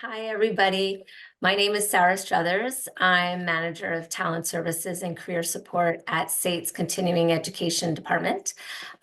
Hi, everybody. My name is Sara Struthers. I'm Manager of Talent Services and Career Support at SAIT's Continuing Education Department.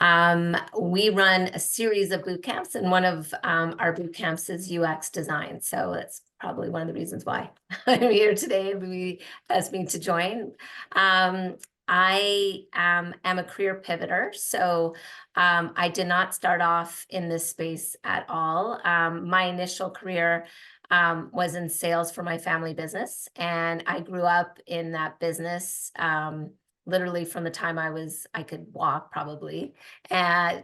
We run a series of boot camps, and one of our boot camps is UX design. So that's probably one of the reasons why I'm here today and we asked me to join. I am a career pivoter, so I did not start off in this space at all. My initial career was in sales for my family business, and I grew up in that business literally from the time I could walk probably,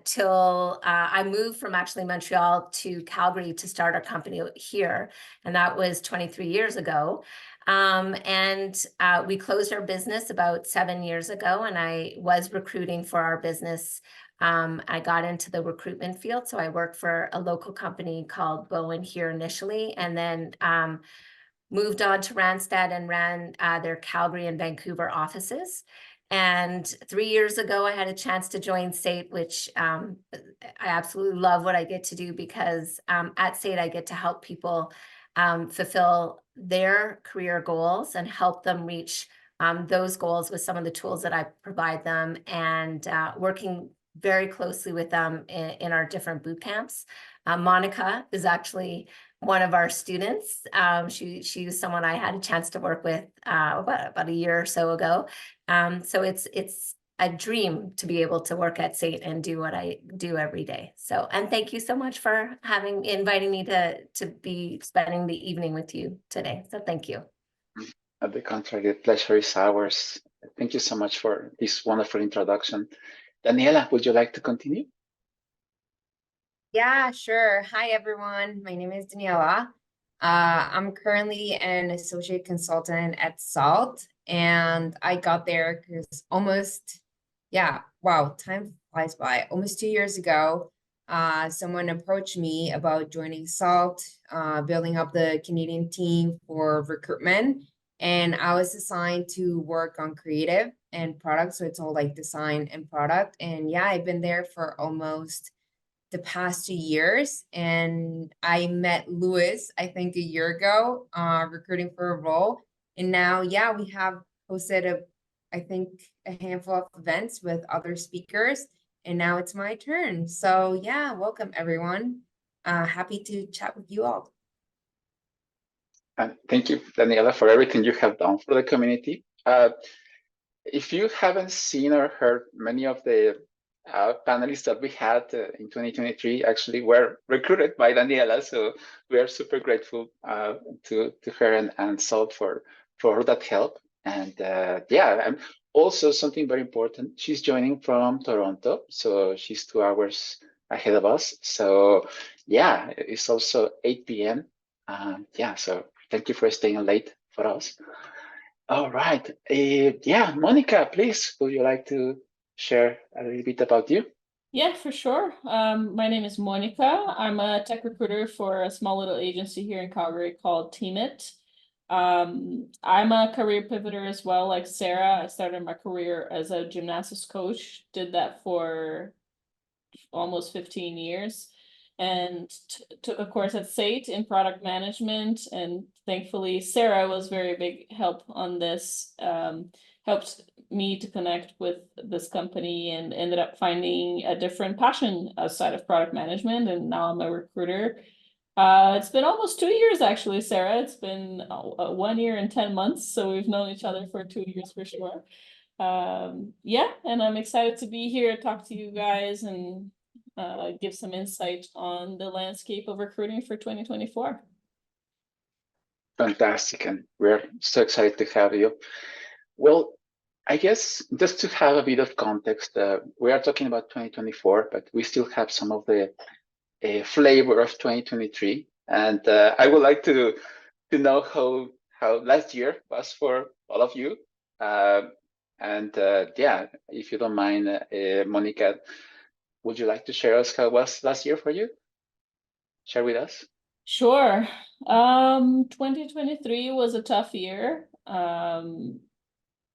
till I moved from actually Montreal to Calgary to start our company here, and that was 23 years ago. We closed our business about 7 years ago, and I was recruiting for our business. I got into the recruitment field, so I worked for a local company called Bowen here initially, and then moved on to Randstad and ran their Calgary and Vancouver offices. And 3 years ago, I had a chance to join SAIT, which I absolutely love what I get to do, because at SAIT, I get to help people fulfill their career goals and help them reach those goals with some of the tools that I provide them, and working very closely with them in our different boot camps. Mônica is actually one of our students. She was someone I had a chance to work with about a year or so ago. So it's a dream to be able to work at SAIT and do what I do every day. So, and thank you so much for inviting me to be spending the evening with you today. So thank you. At the contrary, the pleasure is ours. Thank you so much for this wonderful introduction. Daniela, would you like to continue? Yeah, sure. Hi, everyone. My name is Daniela. I'm currently an associate consultant at SALT, and I got there because wow, time flies by. Almost 2 years ago, someone approached me about joining SALT, building up the Canadian team for recruitment, and I was assigned to work on creative and product, so it's all like design and product. And yeah, I've been there for almost the past 2 years, and I met Louis, I think a year ago, recruiting for a role. And now, yeah, we have hosted I think a handful of events with other speakers, and now it's my turn. So yeah, welcome everyone. Happy to chat with you all. Thank you, Daniela, for everything you have done for the community. If you haven't seen or heard, many of the panelists that we had in 2023 actually were recruited by Daniela, so we are super grateful to her and SALT for that help. And yeah, and also something very important, she's joining from Toronto, so she's 2 hours ahead of us. So yeah, it's also 8 p.m. Yeah, so thank you for staying late for us. All right. Yeah, Mônica, please, would you like to share a little bit about you? Yeah, for sure. My name is Mônica. I'm a tech recruiter for a small little agency here in Calgary called TeamIt. I'm a career pivoter as well, like Sara. I started my career as a gymnastics coach, did that for almost 15 years. And took a course at SAIT in product management, and thankfully Sara was very big help on this, helped me to connect with this company, and ended up finding a different passion outside of product management, and now I'm a recruiter. It's been almost 2 years actually, Sara. It's been 1 year and 10 months, so we've known each other for 2 years for sure. Yeah, and I'm excited to be here, talk to you guys, and give some insight on the landscape of recruiting for 2024. Fantastic, and we're so excited to have you. Well, I guess just to have a bit of context, we are talking about 2024, but we still have some of the flavor of 2023, and I would like to know how last year was for all of you. And yeah, if you don't mind, Mônica, would you like to share us how it was last year for you? Share with us. Sure. 2023 was a tough year.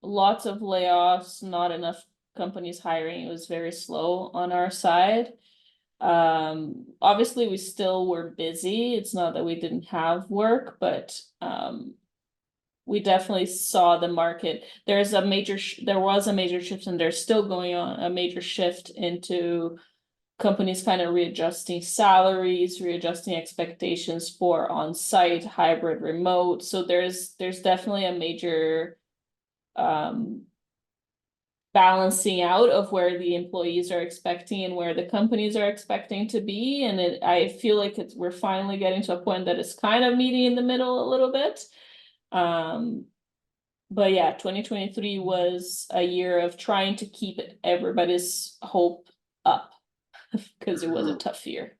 Lots of layoffs, not enough companies hiring. It was very slow on our side. Obviously we still were busy. It's not that we didn't have work, but we definitely saw the market. There was a major shift, and there's still going on a major shift into companies kind of readjusting salaries, readjusting expectations for on-site, hybrid, remote. So there's definitely a major balancing out of where the employees are expecting and where the companies are expecting to be. And I feel like we're finally getting to a point that is kind of meeting in the middle a little bit. But yeah, 2023 was a year of trying to keep everybody's hope up because it was a tough year.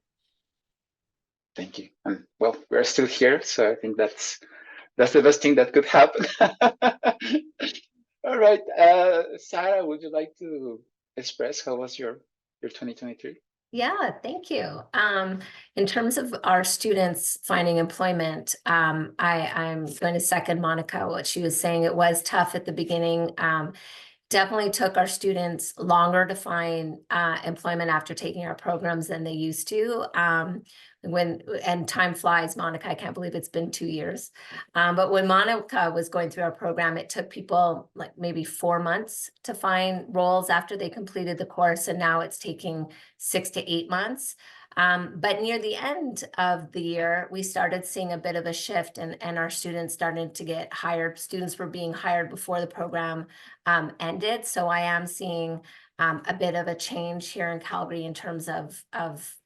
Thank you. And well, we're still here, so I think that's the best thing that could happen. All right, Sara, would you like to express how was your 2023? Yeah, thank you. In terms of our students finding employment, I'm going to second Mônica, what she was saying. It was tough at the beginning. Definitely took our students longer to find employment after taking our programs than they used to. And time flies, Mônica, I can't believe it's been 2 years. But when Mônica was going through our program, it took people like maybe 4 months to find roles after they completed the course. And now it's taking 6 to 8 months. But near the end of the year, we started seeing a bit of a shift, and our students started to get hired. Students were being hired before the program ended. So I am seeing a bit of a change here in Calgary in terms of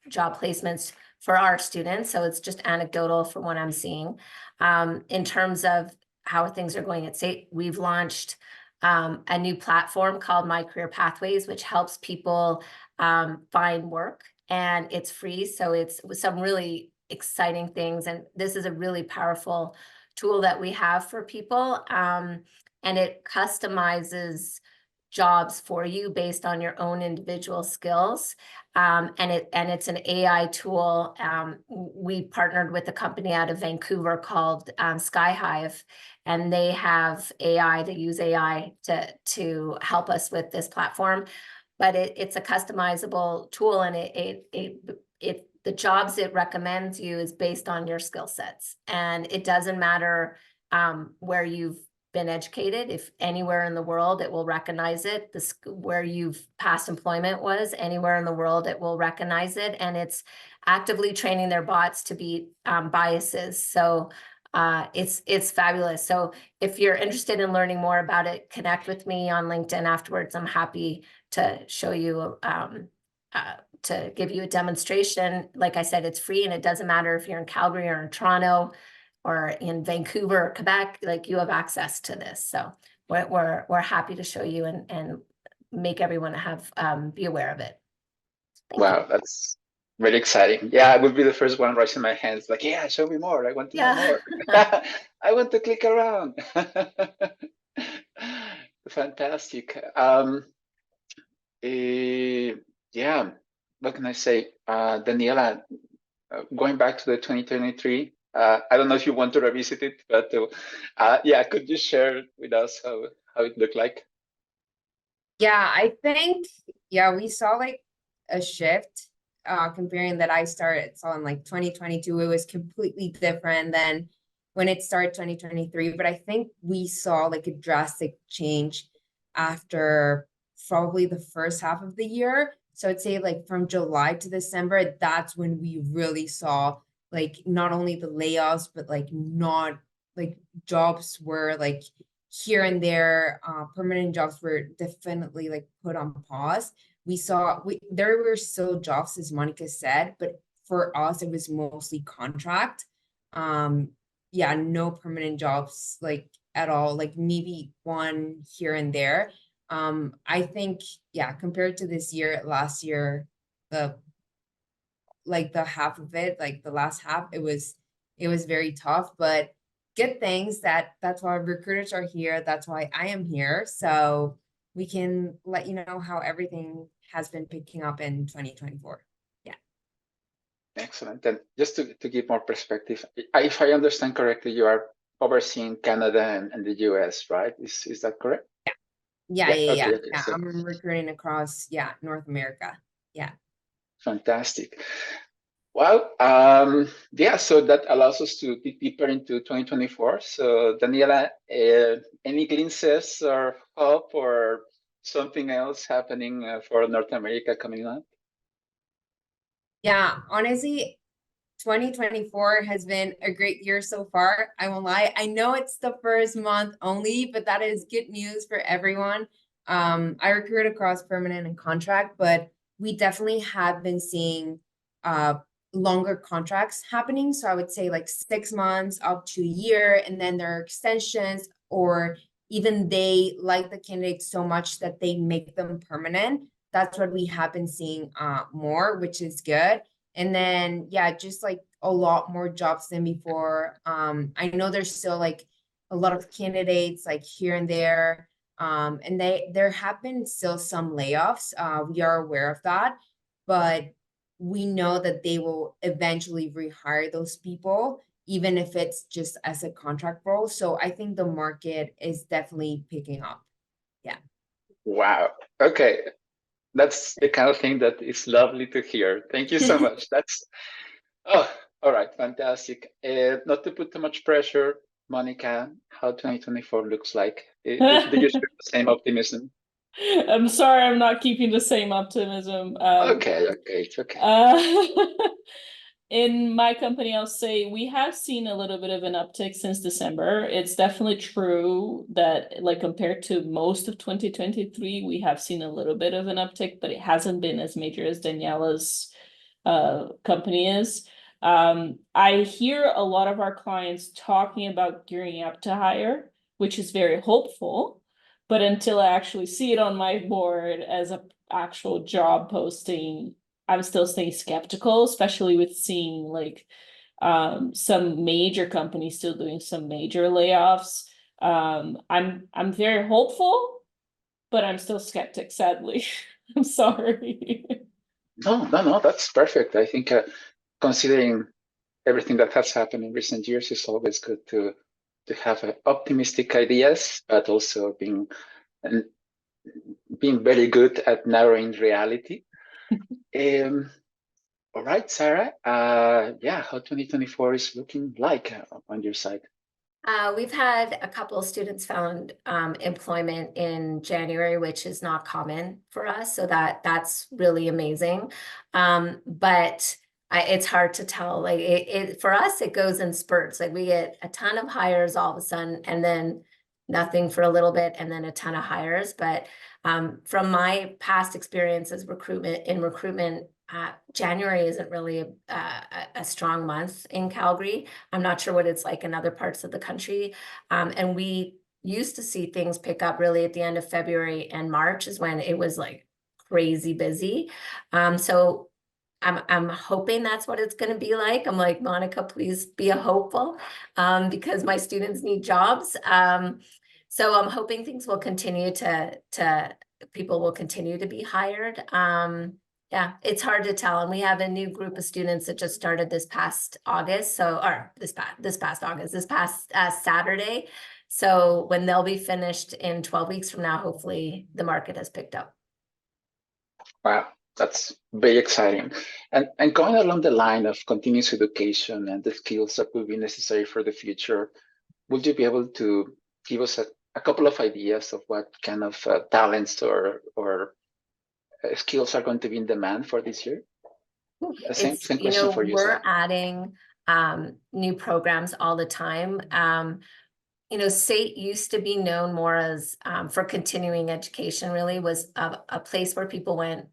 job placements for our students. So it's just anecdotal for what I'm seeing. In terms of how things are going at state, we've launched a new platform called My Career Pathways, which helps people find work, and it's free. So it's some really exciting things. And this is a really powerful tool that we have for people. And it customizes jobs for you based on your own individual skills. And it's an AI tool. We partnered with a company out of Vancouver called Skyhive, and they have AI. They use AI to help us with this platform. But it's a customizable tool, and the jobs it recommends you is based on your skill sets, and it doesn't matter where you've been educated. If anywhere in the world, it will recognize it. Where you've past employment was, anywhere in the world, it will recognize it, and it's actively training their bots to beat biases. So it's fabulous. So if you're interested in learning more about it, connect with me on LinkedIn afterwards. I'm happy to show you, to give you a demonstration. Like I said, it's free, and it doesn't matter if you're in Calgary or in Toronto or in Vancouver or Quebec, like you have access to this. So we're happy to show you and make everyone be aware of it. Wow, that's very exciting. Yeah, I would be the first one raising my hands, like, yeah, show me more. I want to know more. I want to click around. Fantastic. Yeah, what can I say? Daniela, going back to the 2023, I don't know if you want to revisit it, but yeah, could you share with us how it looked like? Yeah, I think, we saw like a shift comparing that I saw in like 2022. It was completely different than when it started 2023. But I think we saw like a drastic change after probably the first half of the year. So I'd say like from July to December, that's when we really saw like not only the layoffs, but like not like jobs were like here and there, permanent jobs were definitely like put on pause. There were still jobs, as Mônica said, but for us it was mostly contract. No permanent jobs like at all, like maybe one here and there. I think compared to this year, last year, the half of it, like the last half, it was very tough, but good things. That's why recruiters are here. That's why I am here. So we can let you know how everything has been picking up in 2024. Yeah. Excellent. And just to give more perspective, if I understand correctly, you are overseeing Canada and the US, right? Is that correct? Yeah. Okay, So I'm recruiting across North America. Yeah. Fantastic. Well, yeah, so that allows us to dig deeper into 2024. So Daniela, any glimpses or hope or something else happening for North America coming up? Yeah, honestly, 2024 has been a great year so far. I won't lie. I know it's the first month only, but that is good news for everyone. I recruit across permanent and contract, but we definitely have been seeing longer contracts happening. So I would say like 6 months up to a year, and then there are extensions, or even they like the candidates so much that they make them permanent. That's what we have been seeing more, which is good. And then, yeah, just like a lot more jobs than before. I know there's still like a lot of candidates like here and there. And there have been still some layoffs. We are aware of that, but we know that they will eventually rehire those people, even if it's just as a contract role. So I think the market is definitely picking up. Yeah. Wow. Okay. That's the kind of thing that is lovely to hear. Thank you so much. Oh, all right. Fantastic. Not to put too much pressure, Mônica, how 2024 looks like. Do you share the same optimism? I'm sorry, I'm not keeping the same optimism. Okay, it's okay. In my company, I'll say we have seen a little bit of an uptick since December. It's definitely true that, like, compared to most of 2023, we have seen a little bit of an uptick, but it hasn't been as major as Daniela's company is. I hear a lot of our clients talking about gearing up to hire, which is very hopeful. But until I actually see it on my board as an actual job posting, I'm still staying skeptical, especially with seeing like some major companies still doing some major layoffs. I'm very hopeful, but I'm still skeptic, sadly. I'm sorry. No, that's perfect. I think considering everything that has happened in recent years, it's always good to have optimistic ideas, but also being very good at narrowing reality. All right, Sara. Yeah, how 2024 is looking like on your side? We've had a couple of students found employment in January, which is not common for us. So that's really amazing. But it's hard to tell. Like for us, it goes in spurts. Like we get a ton of hires all of a sudden, and then nothing for a little bit, and then a ton of hires. But from my past experiences in recruitment, January isn't really a strong month in Calgary. I'm not sure what it's like in other parts of the country. And we used to see things pick up really at the end of February, and March is when it was like crazy busy. So I'm hoping that's what it's going to be like. I'm like, Mônica, please be a hopeful, because my students need jobs. So I'm hoping things will continue people will continue to be hired. Yeah, it's hard to tell. And we have a new group of students that just started this past August. This past Saturday. So when they'll be finished in 12 weeks from now, hopefully the market has picked up. Wow, that's very exciting. And going along the line of continuous education and the skills that will be necessary for the future, would you be able to give us a couple of ideas of what kind of talents or skills are going to be in demand for this year? Same question for you, We're adding new programs all the time. SAIT used to be known more as for continuing education, really was a place where people went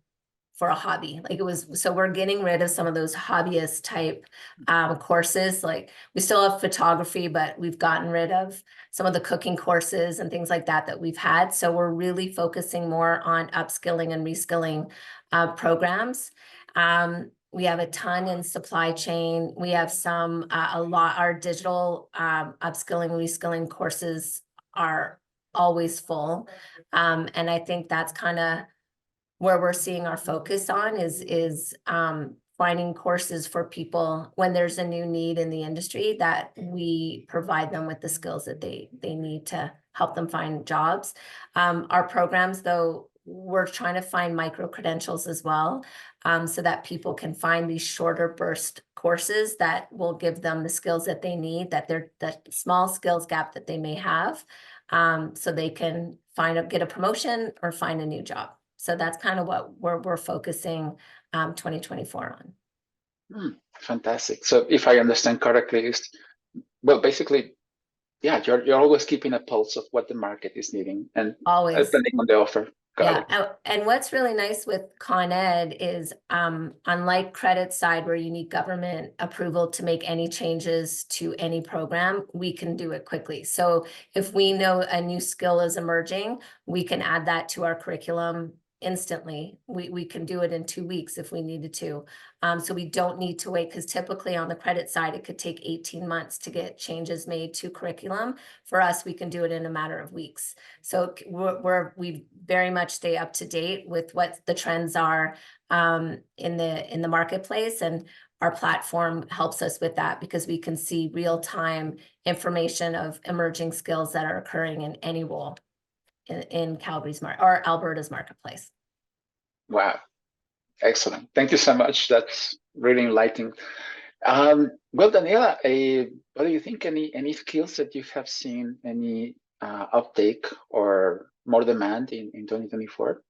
for a hobby. Like it was, so we're getting rid of some of those hobbyist type courses. Like we still have photography, but we've gotten rid of some of the cooking courses and things like that we've had. So we're really focusing more on upskilling and reskilling programs. We have a ton in supply chain. We have our digital upskilling, reskilling courses are always full. And I think that's kind of where we're seeing our focus on is finding courses for people when there's a new need in the industry, that we provide them with the skills that they need to help them find jobs. Our programs, though, we're trying to find micro credentials as well, so that people can find these shorter burst courses that will give them the skills that they need, that small skills gap that they may have, so they can get a promotion or find a new job. So that's kind of what we're focusing 2024 on. Fantastic. So if I understand correctly, well, basically, yeah, you're always keeping a pulse of what the market is needing and Always. depending on the offer. Got it. And what's really nice with Con Ed is, unlike credit side where you need government approval to make any changes to any program, we can do it quickly. So if we know a new skill is emerging, we can add that to our curriculum instantly. We can do it in 2 weeks if we needed to. So we don't need to wait, because typically on the credit side, it could take 18 months to get changes made to curriculum. For us, we can do it in a matter of weeks. So we very much stay up to date with what the trends are in the marketplace, and our platform helps us with that because we can see real-time information of emerging skills that are occurring in any role in Calgary's or Alberta's marketplace. Wow. Excellent. Thank you so much. That's really enlightening. Well, Daniela, what do you think? Any skills that you have seen any uptake or more demand in 2024?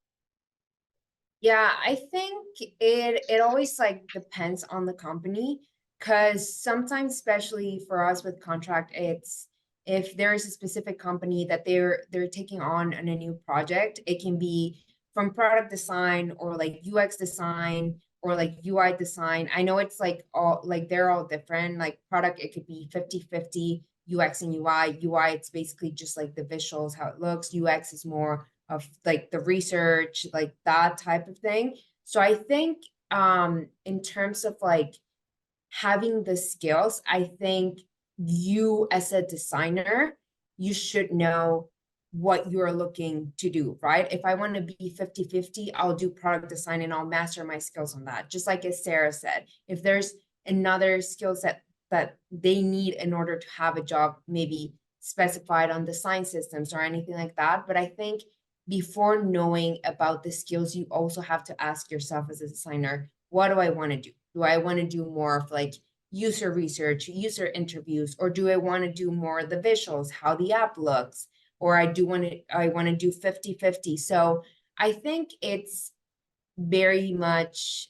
Yeah, I think it always like depends on the company, because sometimes, especially for us with contract, it's if there is a specific company that they're taking on a new project, it can be from product design or like UX design or like UI design. I know it's like they're all different. Like product, it could be 50-50 UX and UI. UI, it's basically just like the visuals, how it looks. UX is more of like the research, like that type of thing. So I think in terms of like having the skills, I think you as a designer, you should know what you're looking to do, right? If I want to be 50-50, I'll do product design and I'll master my skills on that. Just like as Sara said, if there's another skill set that they need in order to have a job, maybe specified on design systems or anything like that. But I think before knowing about the skills, you also have to ask yourself as a designer, what do I want to do? Do I want to do more of like user research, user interviews, or do I want to do more of the visuals, how the app looks? Or I want to do 50-50. So I think it's very much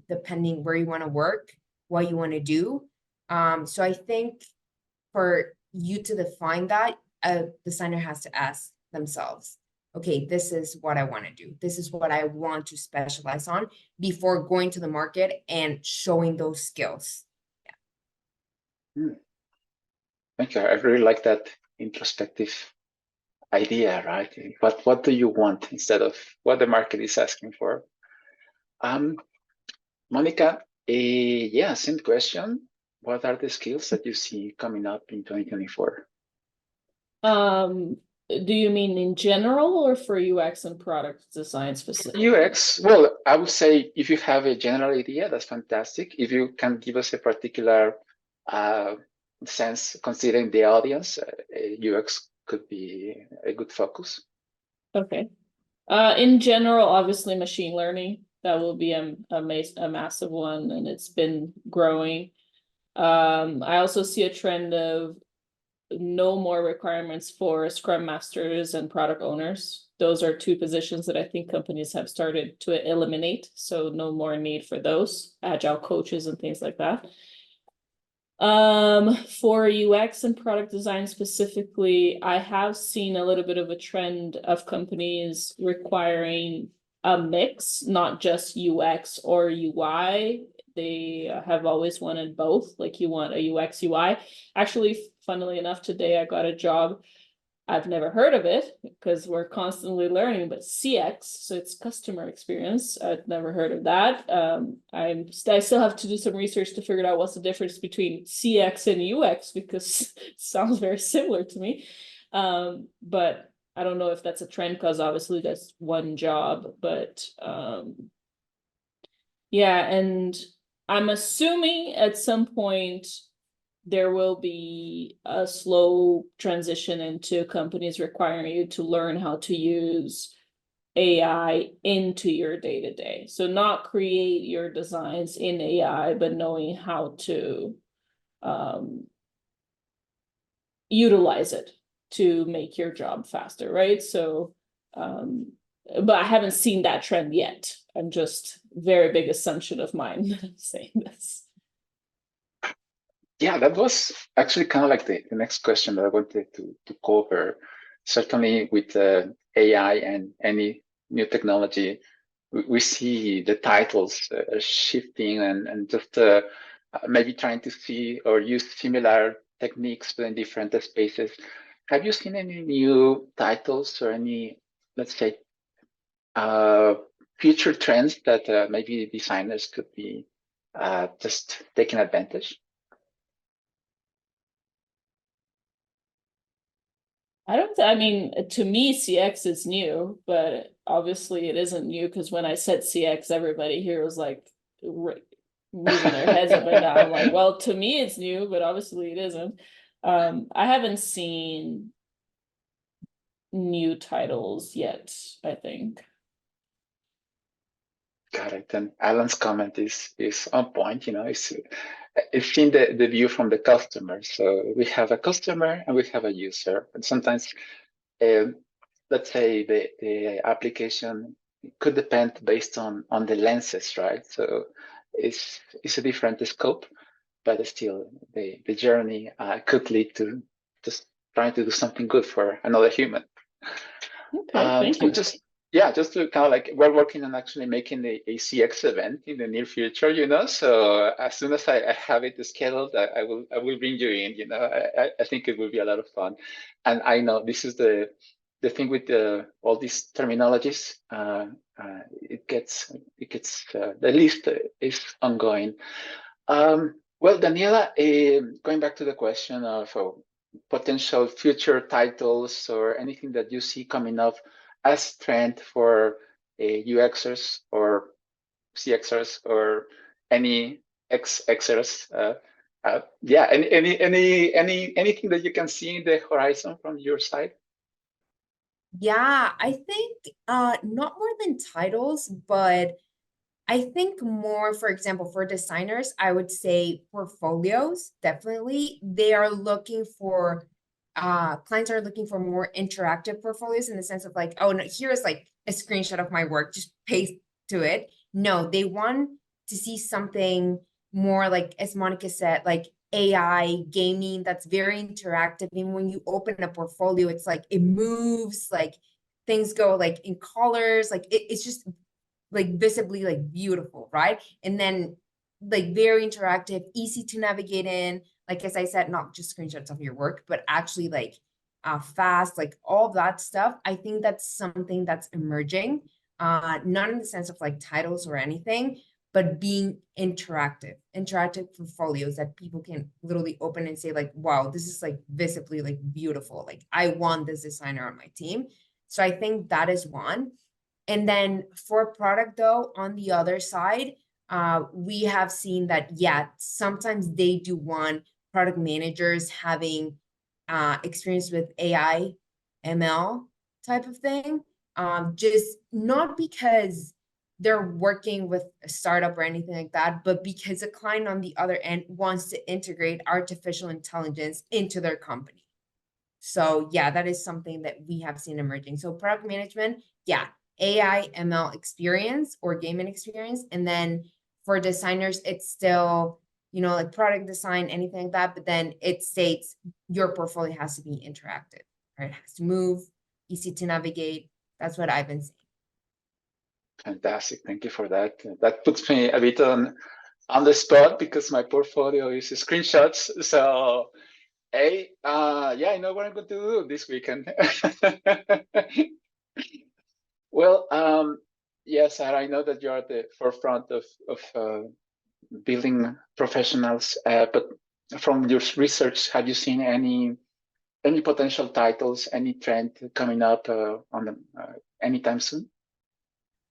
depending where you want to work, what you want to do. So I think for you to define that, a designer has to ask themselves, okay, this is what I want to do. This is what I want to specialize on before going to the market and showing those skills. Yeah. Thank you. I really like that introspective idea, right? But what do you want instead of what the market is asking for? Mônica, yeah, same question. What are the skills that you see coming up in 2024? Do you mean in general or for UX and product design specific? UX, well, I would say if you have a general idea, that's fantastic. If you can give us a particular sense, considering the audience, UX could be a good focus. Okay. In general, obviously machine learning, that will be a massive one, and it's been growing. I also see a trend of no more requirements for Scrum Masters and product owners. Those are two positions that I think companies have started to eliminate. So no more need for those agile coaches and things like that. For UX and product design specifically, I have seen a little bit of a trend of companies requiring a mix, not just UX or UI. They have always wanted both, like you want a UX UI. Actually, funnily enough, today I got a job. I've never heard of it because we're constantly learning, but CX, so it's customer experience. I've never heard of that. I still have to do some research to figure out what's the difference between CX and UX because it sounds very similar to me. But I don't know if that's a trend because obviously that's one job, but yeah, and I'm assuming at some point there will be a slow transition into companies requiring you to learn how to use AI into your day-to-day. So not create your designs in AI, but knowing how to utilize it to make your job faster, right? So, but I haven't seen that trend yet. I'm just very big assumption of mine saying this. Yeah, that was actually kind of like the next question that I wanted to cover. Certainly with AI and any new technology, we see the titles shifting and just maybe trying to see or use similar techniques but in different spaces. Have you seen any new titles or any, let's say, future trends that maybe designers could be just taking advantage? I mean, to me, CX is new, but obviously it isn't new because when I said CX, everybody here was like moving their heads up and down. I'm like, well, to me it's new, but obviously it isn't. I haven't seen new titles yet, I think. Got it. And Alan's comment is on point. You know, it's seen the view from the customer. So we have a customer and we have a user, and sometimes, let's say the application could depend based on the lenses, right? So it's a different scope, but still the journey could lead to just trying to do something good for another human. Okay, thank you. Just to kind of like, we're working on actually making a CX event in the near future, you know. So as soon as I have it scheduled, I will bring you in. You know, I think it will be a lot of fun, and I know this is the thing with all these terminologies. It gets the list is ongoing. Well, Daniela, going back to the question of potential future titles or anything that you see coming up as trend for UXers or CXers or any XXers. Yeah, anything that you can see in the horizon from your side? Yeah, I think not more than titles, but I think more, for example, for designers, I would say portfolios, definitely. They are looking for, clients are looking for more interactive portfolios in the sense of like, oh, no, here's like a screenshot of my work, just paste to it. No, they want to see something more like, as Mônica said, like AI gaming that's very interactive. And when you open a portfolio, it's like it moves, like things go like in colors, like it's just like visibly like beautiful, right? And then like very interactive, easy to navigate in. Like as I said, not just screenshots of your work, but actually like fast, like all that stuff. I think that's something that's emerging, not in the sense of like titles or anything, but being interactive portfolios that people can literally open and say like, wow, this is like visibly like beautiful. Like I want this designer on my team. So I think that is one. And then for product though, on the other side, we have seen that, yeah, sometimes they do want product managers having experience with AI, ML type of thing. Just not because they're working with a startup or anything like that, but because a client on the other end wants to integrate artificial intelligence into their company. So yeah, that is something that we have seen emerging. So product management, yeah, AI, ML experience or gaming experience. And then for designers, it's still, you know, like product design, anything like that. But then it states your portfolio has to be interactive, right? It has to move, easy to navigate. That's what I've been seeing. Fantastic. Thank you for that. That puts me a bit on the spot because my portfolio is screenshots. So, hey, yeah, I know what I'm going to do this weekend. Well, yes, Sara, I know that you're at the forefront of building professionals, but from your research, have you seen any potential titles, any trend coming up on the, anytime soon?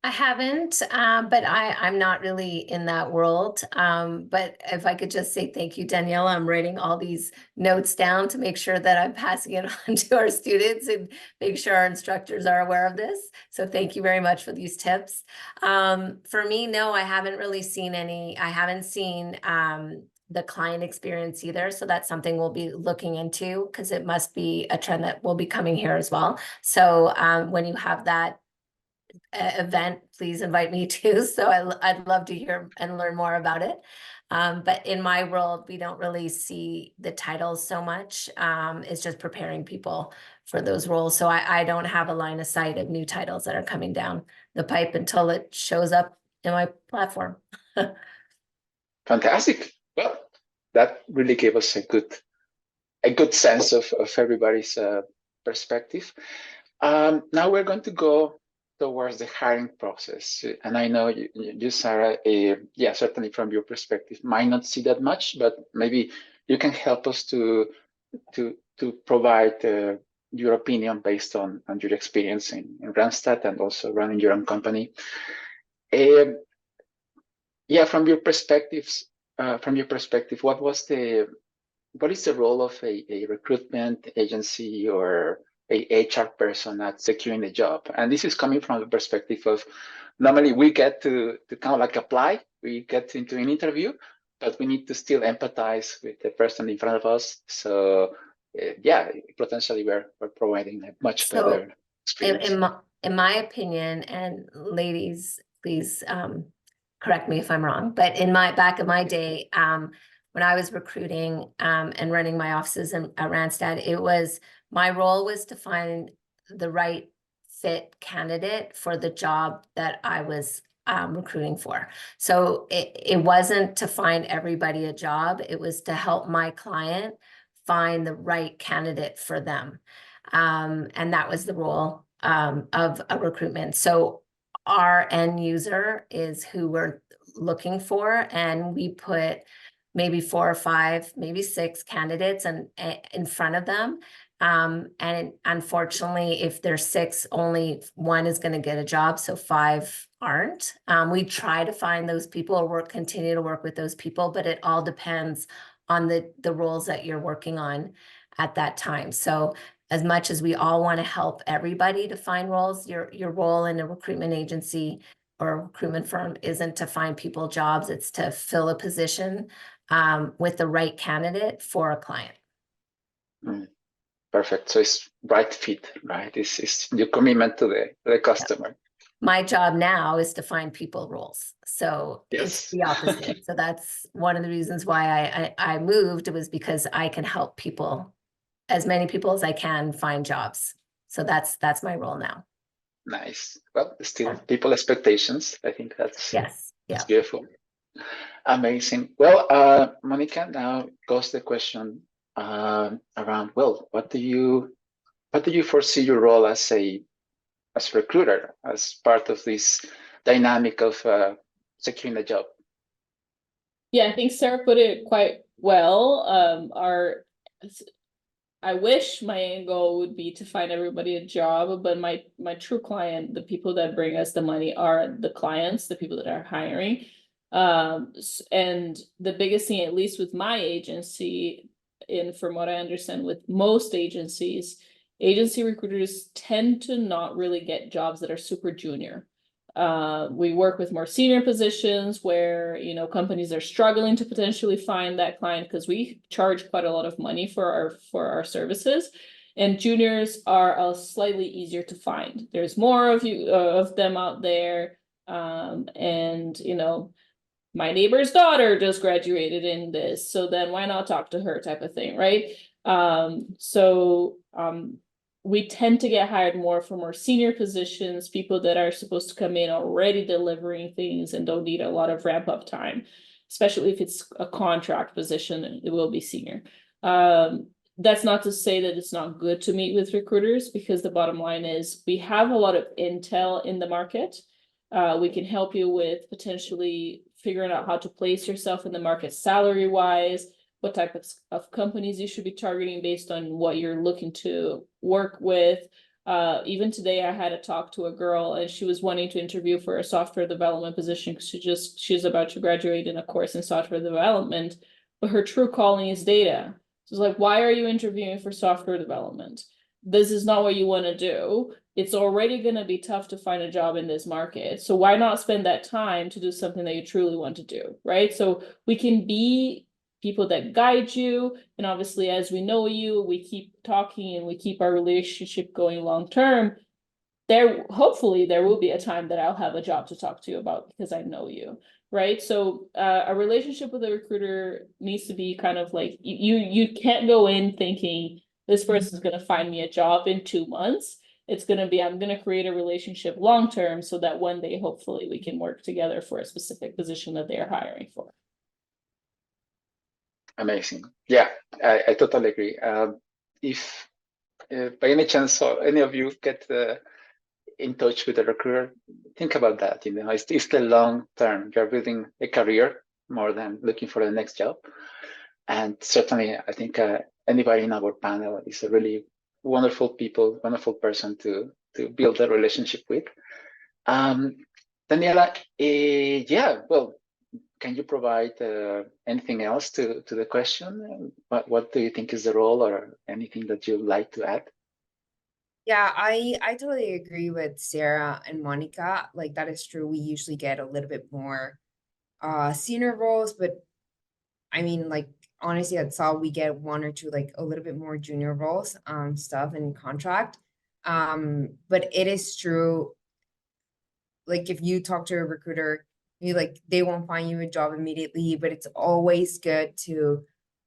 I haven't, but I'm not really in that world. But if I could just say thank you, Daniela, I'm writing all these notes down to make sure that I'm passing it on to our students and make sure our instructors are aware of this. So thank you very much for these tips. For me, no, I haven't really seen any, I haven't seen the client experience either. So that's something we'll be looking into because it must be a trend that will be coming here as well. So when you have that event, please invite me too. So I'd love to hear and learn more about it. But in my world, we don't really see the titles so much. It's just preparing people for those roles. So I don't have a line of sight of new titles that are coming down the pipe until it shows up in my platform. Fantastic. Well, that really gave us a good sense of everybody's perspective. Now we're going to go towards the hiring process. And I know you Sara, yeah, certainly from your perspective, might not see that much, but maybe you can help us to provide your opinion based on your experience in Randstad and also running your own company. Yeah, from your perspectives, what is the role of a recruitment agency or a HR person at securing a job? And this is coming from the perspective of normally we get to kind of like apply, we get into an interview, but we need to still empathize with the person in front of us. So yeah, potentially we're providing a much better experience. In my opinion, and ladies, please correct me if I'm wrong, but back in my day, when I was recruiting and running my offices at Randstad, my role was to find the right fit candidate for the job that I was recruiting for. So it wasn't to find everybody a job, it was to help my client find the right candidate for them. And that was the role of a recruitment. So our end user is who we're looking for, and we put maybe 4 or 5, maybe 6 candidates in front of them. And unfortunately, if there's 6, only 1 is going to get a job, so 5 aren't. We try to find those people or continue to work with those people, but it all depends on the roles that you're working on at that time. So as much as we all want to help everybody to find roles, your role in a recruitment agency or a recruitment firm isn't to find people jobs, it's to fill a position with the right candidate for a client. Perfect. So it's right fit, right? It's your commitment to the customer. My job now is to find people roles. So Yes. It's the opposite. So that's one of the reasons why I moved, was because I can help people, as many people as I can, find jobs. So that's my role now. Nice. Well, still people expectations. I think that's beautiful. Amazing. Well, Mônica, now goes the question around, well, what do you foresee your role as a recruiter, as part of this dynamic of securing a job? Yeah, I think Sara put it quite well. I wish my end goal would be to find everybody a job, but my true client, the people that bring us the money, are the clients, the people that are hiring. And the biggest thing, at least with my agency, and from what I understand with most agencies, agency recruiters tend to not really get jobs that are super junior. We work with more senior positions where, you know, companies are struggling to potentially find that client because we charge quite a lot of money for our services, and juniors are slightly easier to find. There's more of them out there, and you know, my neighbor's daughter just graduated in this, so then why not talk to her, type of thing, right? We tend to get hired more for more senior positions, people that are supposed to come in already delivering things and don't need a lot of ramp up time, especially if it's a contract position, it will be senior. That's not to say that it's not good to meet with recruiters, because the bottom line is we have a lot of intel in the market. We can help you with potentially figuring out how to place yourself in the market salary-wise, what type of companies you should be targeting based on what you're looking to work with. Even today, I had a talk to a girl, and she was wanting to interview for a software development position because she's about to graduate in a course in software development, but her true calling is data. So it's like, why are you interviewing for software development? This is not what you want to do. It's already going to be tough to find a job in this market. So why not spend that time to do something that you truly want to do, right? So we can be people that guide you. And obviously, as we know you, we keep talking and we keep our relationship going long term. Hopefully there will be a time that I'll have a job to talk to you about because I know you, right? So a relationship with a recruiter needs to be kind of like, you can't go in thinking this person is going to find me a job in 2 months. It's going to be, I'm going to create a relationship long term so that one day, hopefully, we can work together for a specific position that they are hiring for. Amazing. Yeah, I totally agree. If by any chance or any of you get in touch with a recruiter, think about that. It's the long term. You're building a career more than looking for the next job. And certainly, I think anybody in our panel is a really wonderful person to build a relationship with. Daniela, yeah, well, can you provide anything else to the question? What do you think is the role, or anything that you'd like to add? Yeah, I totally agree with Sara and Mônica. Like, that is true. We usually get a little bit more senior roles, but I mean, like, honestly, that's all we get, 1 or 2, like a little bit more junior roles, stuff and contract. But it is true. Like, if you talk to a recruiter, they won't find you a job immediately, but it's always good to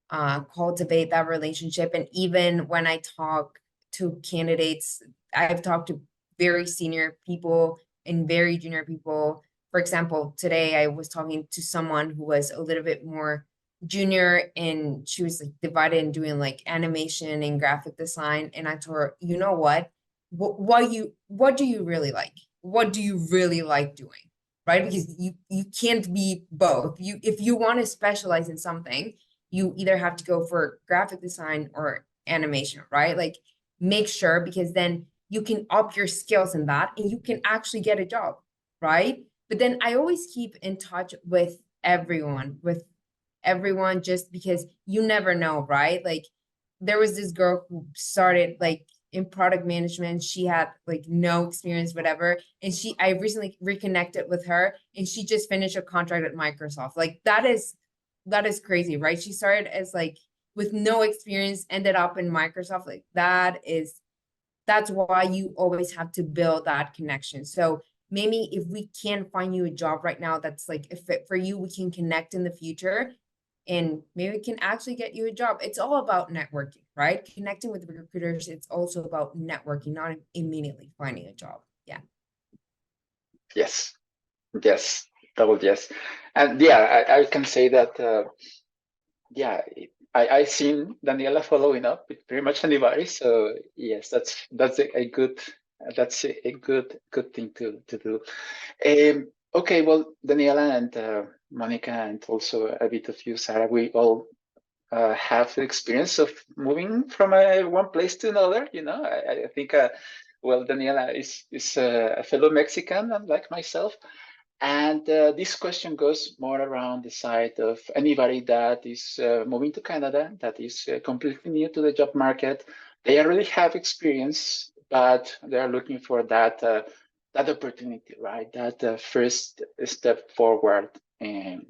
cultivate that relationship. And even when I talk to candidates, I've talked to very senior people and very junior people. For example, today I was talking to someone who was a little bit more junior, and she was like divided in doing like animation and graphic design. And I told her, you know what do you really like? What do you really like doing? Right? Because you can't be both. If you want to specialize in something, you either have to go for graphic design or animation, right? Like, make sure, because then you can up your skills in that and you can actually get a job, right? But then I always keep in touch with everyone, just because you never know, right? Like, there was this girl who started like in product management. She had like no experience, whatever. And I recently reconnected with her, and she just finished a contract at Microsoft. Like, that is crazy, right? She started as like with no experience, ended up in Microsoft. Like, that's why you always have to build that connection. So maybe if we can't find you a job right now that's like a fit for you, we can connect in the future, and maybe we can actually get you a job. It's all about networking, right? Connecting with recruiters, it's also about networking, not immediately finding a job. Yeah. Yes, double yes. And yeah, I can say that, yeah, I seen Daniela following up with pretty much anybody. So yes, that's a good thing to do. Okay, well, Daniela and Mônica, and also a bit of you, Sara, we all have the experience of moving from one place to another. I think, well, Daniela is a fellow Mexican, like myself. And this question goes more around the side of anybody that is moving to Canada, that is completely new to the job market. They already have experience, but they are looking for that opportunity, right? That first step forward in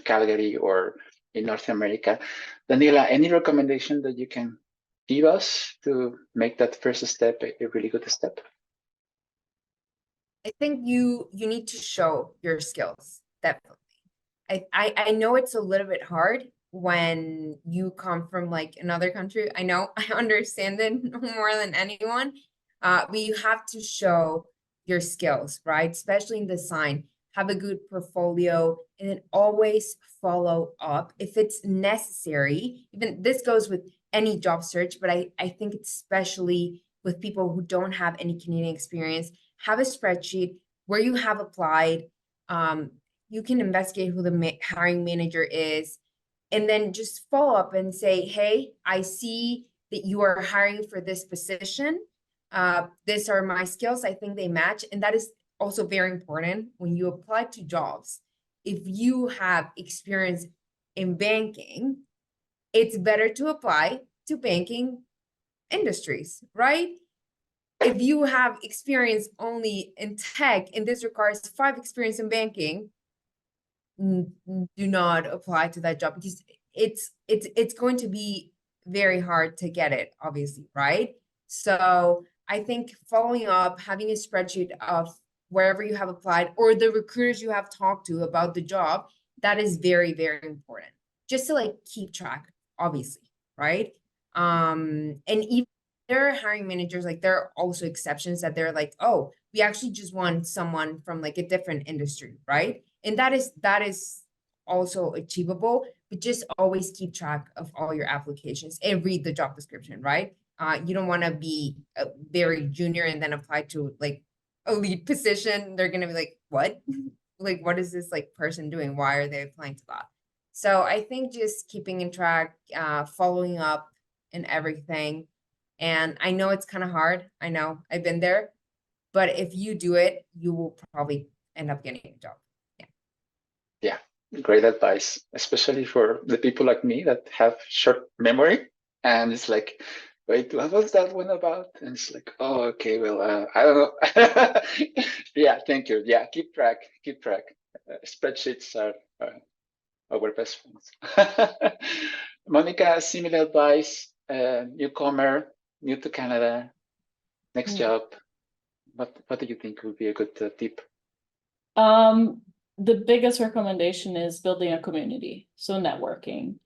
Calgary or in North America. Daniela, any recommendation that you can give us to make that first step a really good step? I think you need to show your skills, definitely. I know it's a little bit hard when you come from like another country. I know, I understand it more than anyone. But you have to show your skills, right? Especially in design. Have a good portfolio, and then always follow up if it's necessary. Even this goes with any job search, but I think especially with people who don't have any Canadian experience, have a spreadsheet where you have applied. You can investigate who the hiring manager is, and then just follow up and say, hey, I see that you are hiring for this position. these are my skills, I think they match. And that is also very important when you apply to jobs. If you have experience in banking, it's better to apply to banking industries, right? If you have experience only in tech and this requires 5 experience in banking, do not apply to that job, because it's going to be very hard to get it, obviously, right? So I think following up, having a spreadsheet of wherever you have applied or the recruiters you have talked to about the job, that is very, very important. Just to like keep track, obviously, right? And even there are hiring managers, like there are also exceptions that they're like, oh, we actually just want someone from like a different industry, right? And that is also achievable, but just always keep track of all your applications and read the job description, right? You don't want to be very junior and then apply to like a lead position. They're going to be like, what? Like, what is this like person doing? Why are they applying to that? So I think just keeping in track, following up and everything. And I know it's kind of hard. I know I've been there, but if you do it, you will probably end up getting a job. Yeah, great advice, especially for the people like me that have short memory. And it's like, wait, what was that one about? And it's like, oh, okay, well, I don't know. Yeah, thank you. Yeah, keep track. Spreadsheets are our best friends. Mônica, similar advice, newcomer, new to Canada, next job. What do you think would be a good tip? The biggest recommendation is building a community, so networking.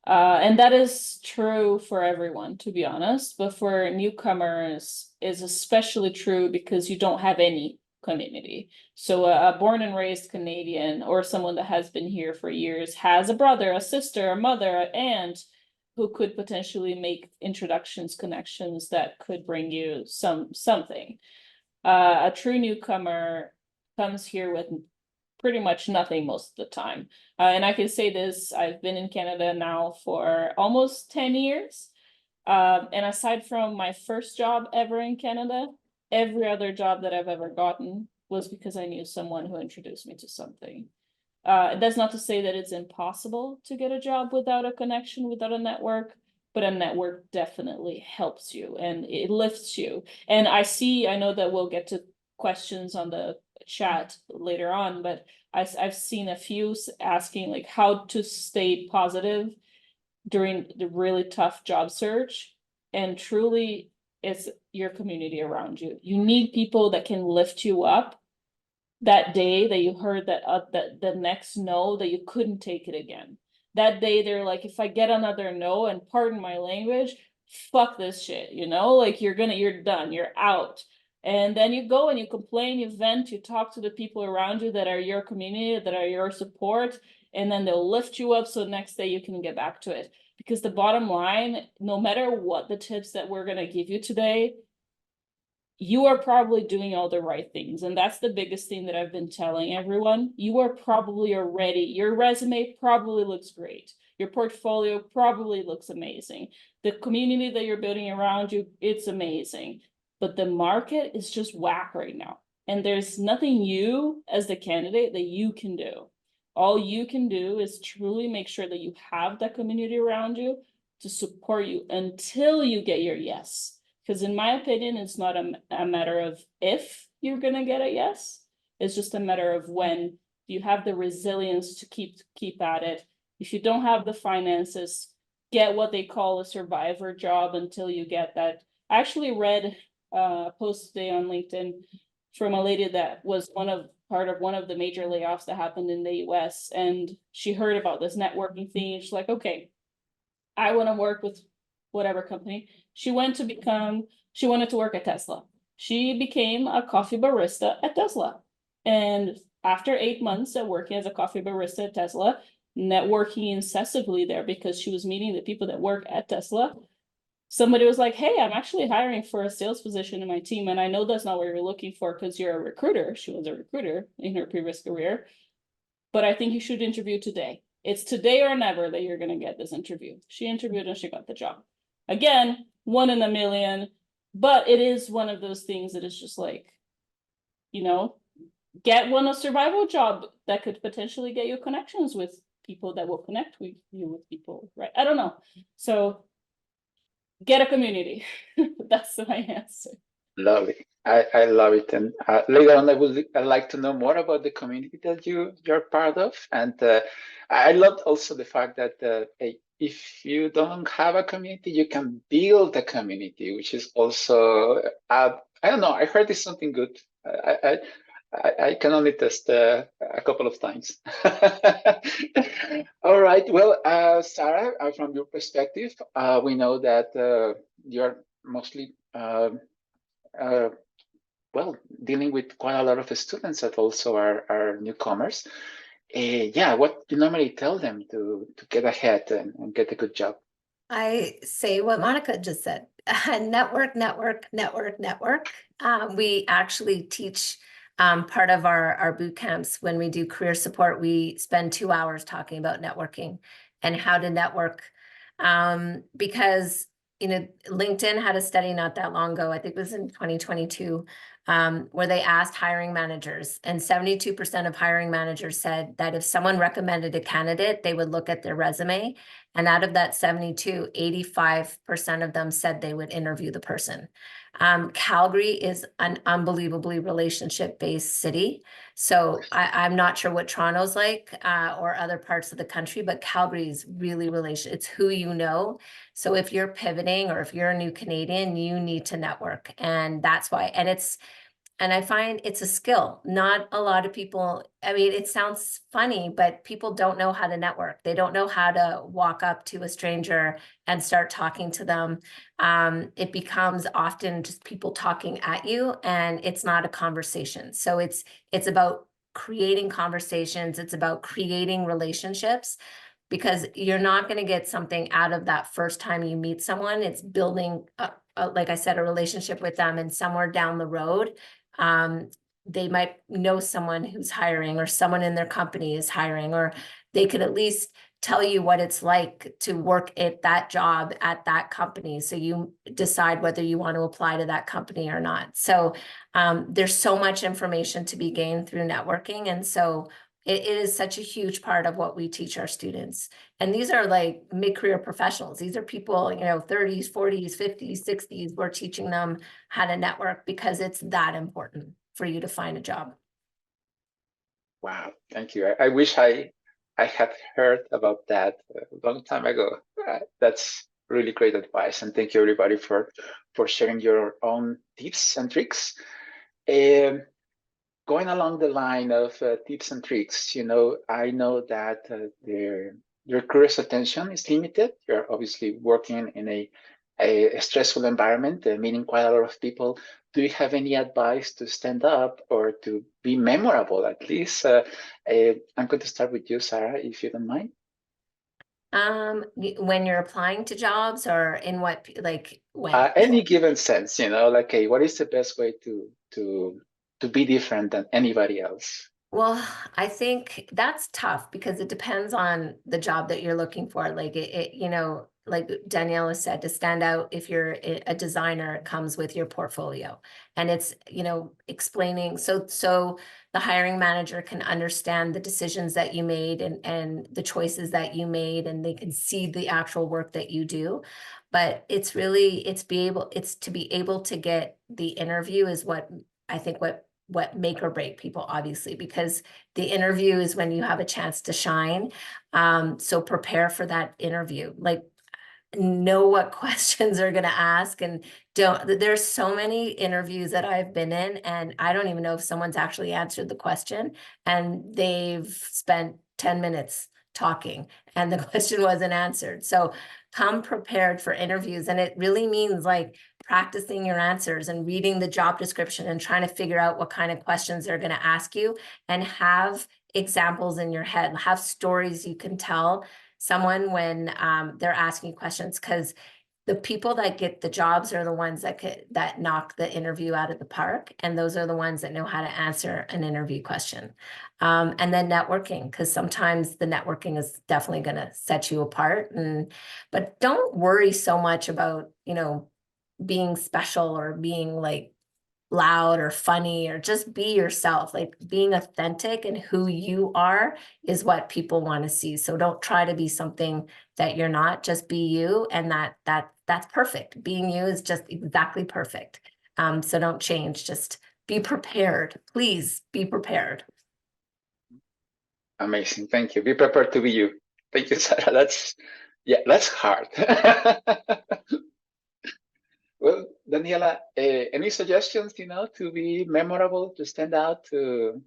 And that is true for everyone, to be honest, but for newcomers is especially true because you don't have any community. So a born and raised Canadian or someone that has been here for years has a brother, a sister, a mother, an aunt who could potentially make introductions, connections that could bring you something. A true newcomer comes here with pretty much nothing most of the time. And I can say this, I've been in Canada now for almost 10 years. And aside from my first job ever in Canada, every other job that I've ever gotten was because I knew someone who introduced me to something. That's not to say that it's impossible to get a job without a connection, without a network, but a network definitely helps you and it lifts you. And I know that we'll get to questions on the chat later on, but I've seen a few asking like how to stay positive during the really tough job search. And truly, it's your community around you. You need people that can lift you up that day that you heard that the next no, that you couldn't take it again. That day they're like, if I get another no, and pardon my language, fuck this shit, you know, like you're done, you're out. And then you go and you complain, you vent, you talk to the people around you that are your community, that are your support, and then they'll lift you up so next day you can get back to it. Because the bottom line, no matter what the tips that we're going to give you today, you are probably doing all the right things. And that's the biggest thing that I've been telling everyone. You are probably already, your resume probably looks great. Your portfolio probably looks amazing. The community that you're building around you, it's amazing. But the market is just whack right now. And there's nothing you as the candidate that you can do. All you can do is truly make sure that you have that community around you to support you until you get your yes. Because in my opinion, it's not a matter of if you're going to get a yes. It's just a matter of when. You have the resilience to keep at it. If you don't have the finances, get what they call a survivor job until you get that. I actually read a post today on LinkedIn from a lady that was part of one of the major layoffs that happened in the US. And she heard about this networking thing. And she's like, okay, I want to work with whatever company. She wanted to work at Tesla. She became a coffee barista at Tesla. And after 8 months of working as a coffee barista at Tesla, networking incessantly there because she was meeting the people that work at Tesla, somebody was like, hey, I'm actually hiring for a sales position in my team. And I know that's not what you're looking for because you're a recruiter. She was a recruiter in her previous career. But I think you should interview today. It's today or never that you're going to get this interview. She interviewed and she got the job. Again, 1 in a million, but it is one of those things that is just like, you know, get a survival job that could potentially get you connections with people that will connect with you with people, right? I don't know. So get a community. That's my answer. Lovely. I love it. And later on, I'd like to know more about the community that you're part of. And I loved also the fact that if you don't have a community, you can build a community, which is also, I don't know, I heard this something good. I can only test a couple of times. All right. Well, Sara, from your perspective, we know that you're mostly dealing with quite a lot of students that also are newcomers. Yeah, what do you normally tell them to get ahead and get a good job? I say what Mônica just said, network, network, network, network. We actually teach part of our boot camps when we do career support. We spend 2 hours talking about networking and how to network, because LinkedIn had a study not that long ago, I think it was in 2022, where they asked hiring managers, and 72% of hiring managers said that if someone recommended a candidate, they would look at their resume. And out of that 72, 85% of them said they would interview the person. Calgary is an unbelievably relationship-based city. So I'm not sure what Toronto's like or other parts of the country, but Calgary is really it's who you know. So if you're pivoting or if you're a new Canadian, you need to network. And that's why, and I find it's a skill. Not a lot of people, I mean, it sounds funny, but people don't know how to network. They don't know how to walk up to a stranger and start talking to them. It becomes often just people talking at you, and it's not a conversation. So it's about creating conversations. It's about creating relationships, because you're not going to get something out of that first time you meet someone. It's building, like I said, a relationship with them, and somewhere down the road, they might know someone who's hiring, or someone in their company is hiring, or they could at least tell you what it's like to work at that job at that company, so you decide whether you want to apply to that company or not. So there's so much information to be gained through networking, and so it is such a huge part of what we teach our students. And these are like mid-career professionals. These are people, 30s, 40s, 50s, 60s. We're teaching them how to network because it's that important for you to find a job. Wow, thank you. I wish I had heard about that a long time ago. That's really great advice, and thank you everybody for sharing your own tips and tricks. Going along the line of tips and tricks, I know that your career's attention is limited. You're obviously working in a stressful environment, meeting quite a lot of people. Do you have any advice to stand up or to be memorable, at least? I'm going to start with you, Sara, if you don't mind. When you're applying to jobs, or in what, like when? Any given sense, like, what is the best way to be different than anybody else? Well, I think that's tough because it depends on the job that you're looking for. Like like Daniela said, to stand out, if you're a designer, it comes with your portfolio, and it's, explaining. So the hiring manager can understand the decisions that you made and the choices that you made, and they can see the actual work that you do. But it's really, it's to be able to get the interview is what I think what make or break people, obviously, because the interview is when you have a chance to shine. So prepare for that interview, like know what questions are going to ask, and there's so many interviews that I've been in, and I don't even know if someone's actually answered the question, and they've spent 10 minutes talking and the question wasn't answered. So come prepared for interviews, and it really means like practicing your answers and reading the job description and trying to figure out what kind of questions they're going to ask you, and have examples in your head, have stories you can tell someone when they're asking questions, because the people that get the jobs are the ones that knock the interview out of the park, and those are the ones that know how to answer an interview question. And then networking, because sometimes the networking is definitely going to set you apart. But don't worry so much about being special or being like loud or funny, or just be yourself. Like being authentic and who you are is what people want to see. So don't try to be something that you're not, just be you. And that's perfect. Being you is just exactly perfect. So don't change, just be prepared. Please be prepared. Amazing. Thank you. Be prepared to be you. Thank you, Sara. That's hard. Well, Daniela, any suggestions, to be memorable, to stand out, to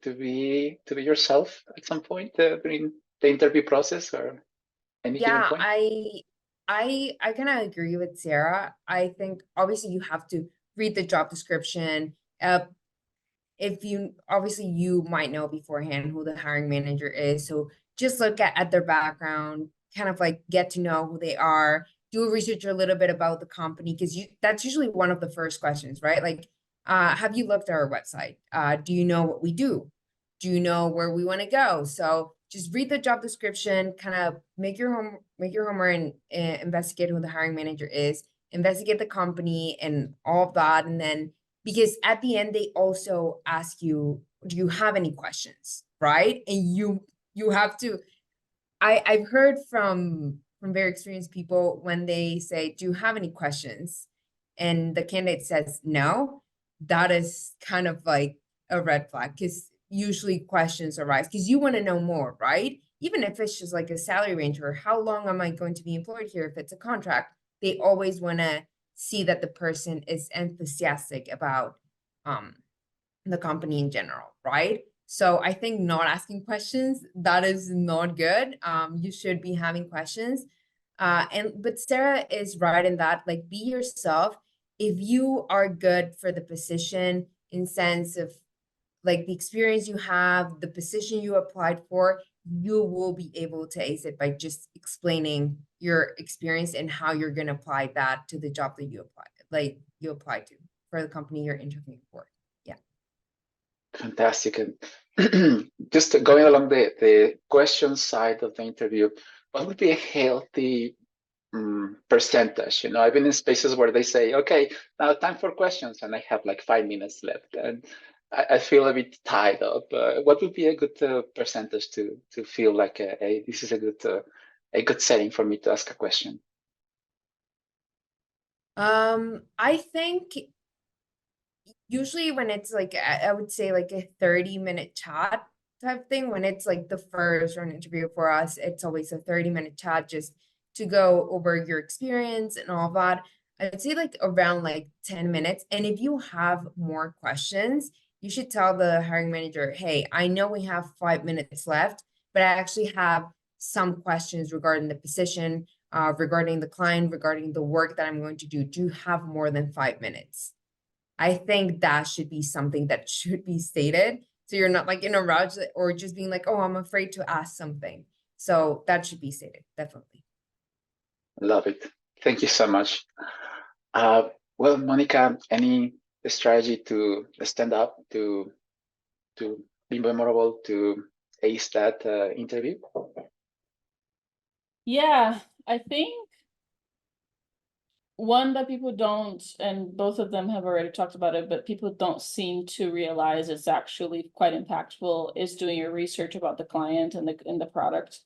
be yourself at some point during the interview process or any given Yeah, point? I kind of agree with Sarah. I think obviously you have to read the job description. If you obviously you might know beforehand who the hiring manager is, so just look at their background, kind of like get to know who they are, do research a little bit about the company, because that's usually one of the first questions, right? Like, have you looked at our website? Do you know what we do? Do you know where we want to go? So just read the job description, kind of make your homework, and investigate who the hiring manager is, investigate the company and all of that, and then because at the end they also ask you, do you have any questions, right? And you have to, I've heard from very experienced people, when they say, do you have any questions, and the candidate says no, that is kind of like a red flag, because usually questions arise because you want to know more, right? Even if it's just like a salary range, or how long am I going to be employed here if it's a contract, they always want to see that the person is enthusiastic about the company in general, right? So I think not asking questions, that is not good. You should be having questions. But Sarah is right in that, like, be yourself. If you are good for the position, in sense of like the experience you have, the position you applied for, you will be able to ace it by just explaining your experience and how you're going to apply that to the job that you apply to for the company you're interviewing for. Yeah. Fantastic. And just going along the question side of the interview, what would be a healthy percentage? I've been in spaces where they say, okay, now time for questions, and I have like 5 minutes left, and I feel a bit tied up. What would be a good percentage to feel like this is a good setting for me to ask a question? I think usually when it's like, I would say like a 30-minute chat type thing, when it's like the first round interview for us, it's always a 30-minute chat just to go over your experience and all that. I'd say like around like 10 minutes. And if you have more questions, you should tell the hiring manager, hey, I know we have 5 minutes left, but I actually have some questions regarding the position, regarding the client, regarding the work that I'm going to do. Do you have more than 5 minutes? I think that should be something that should be stated. So you're not like in a rush or just being like, oh, I'm afraid to ask something. So that should be stated, definitely. Love it. Thank you so much. Well, Mônica, any strategy to stand up, to be memorable, to ace that interview? Yeah, I think one that people don't, and both of them have already talked about it, but people don't seem to realize it's actually quite impactful, is doing your research about the client and the product.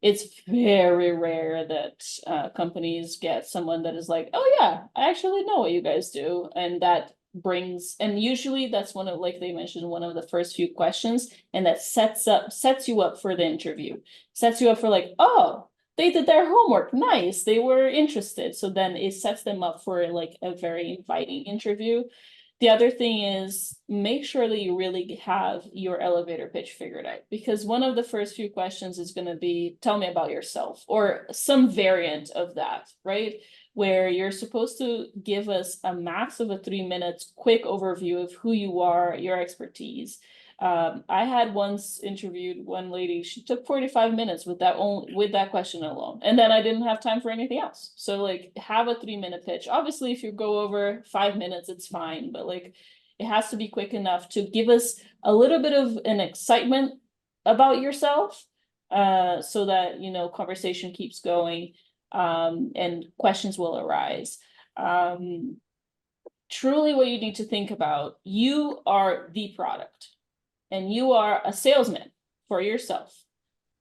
It's very rare that companies get someone that is like, oh yeah, I actually know what you guys do. And that brings, and usually that's one of, like they mentioned, one of the first few questions, and that sets you up for the interview, sets you up for like, oh, they did their homework, nice, they were interested. So then it sets them up for like a very inviting interview. The other thing is, make sure that you really have your elevator pitch figured out, because one of the first few questions is going to be, tell me about yourself, or some variant of that, right? Where you're supposed to give us a max of a 3 minutes quick overview of who you are, your expertise. I had once interviewed one lady, she took 45 minutes with that question alone, and then I didn't have time for anything else. So like, have a 3-minute pitch. Obviously, if you go over 5 minutes, it's fine, but like, it has to be quick enough to give us a little bit of an excitement about yourself, so that, conversation keeps going, and questions will arise. Truly what you need to think about, you are the product and you are a salesman for yourself.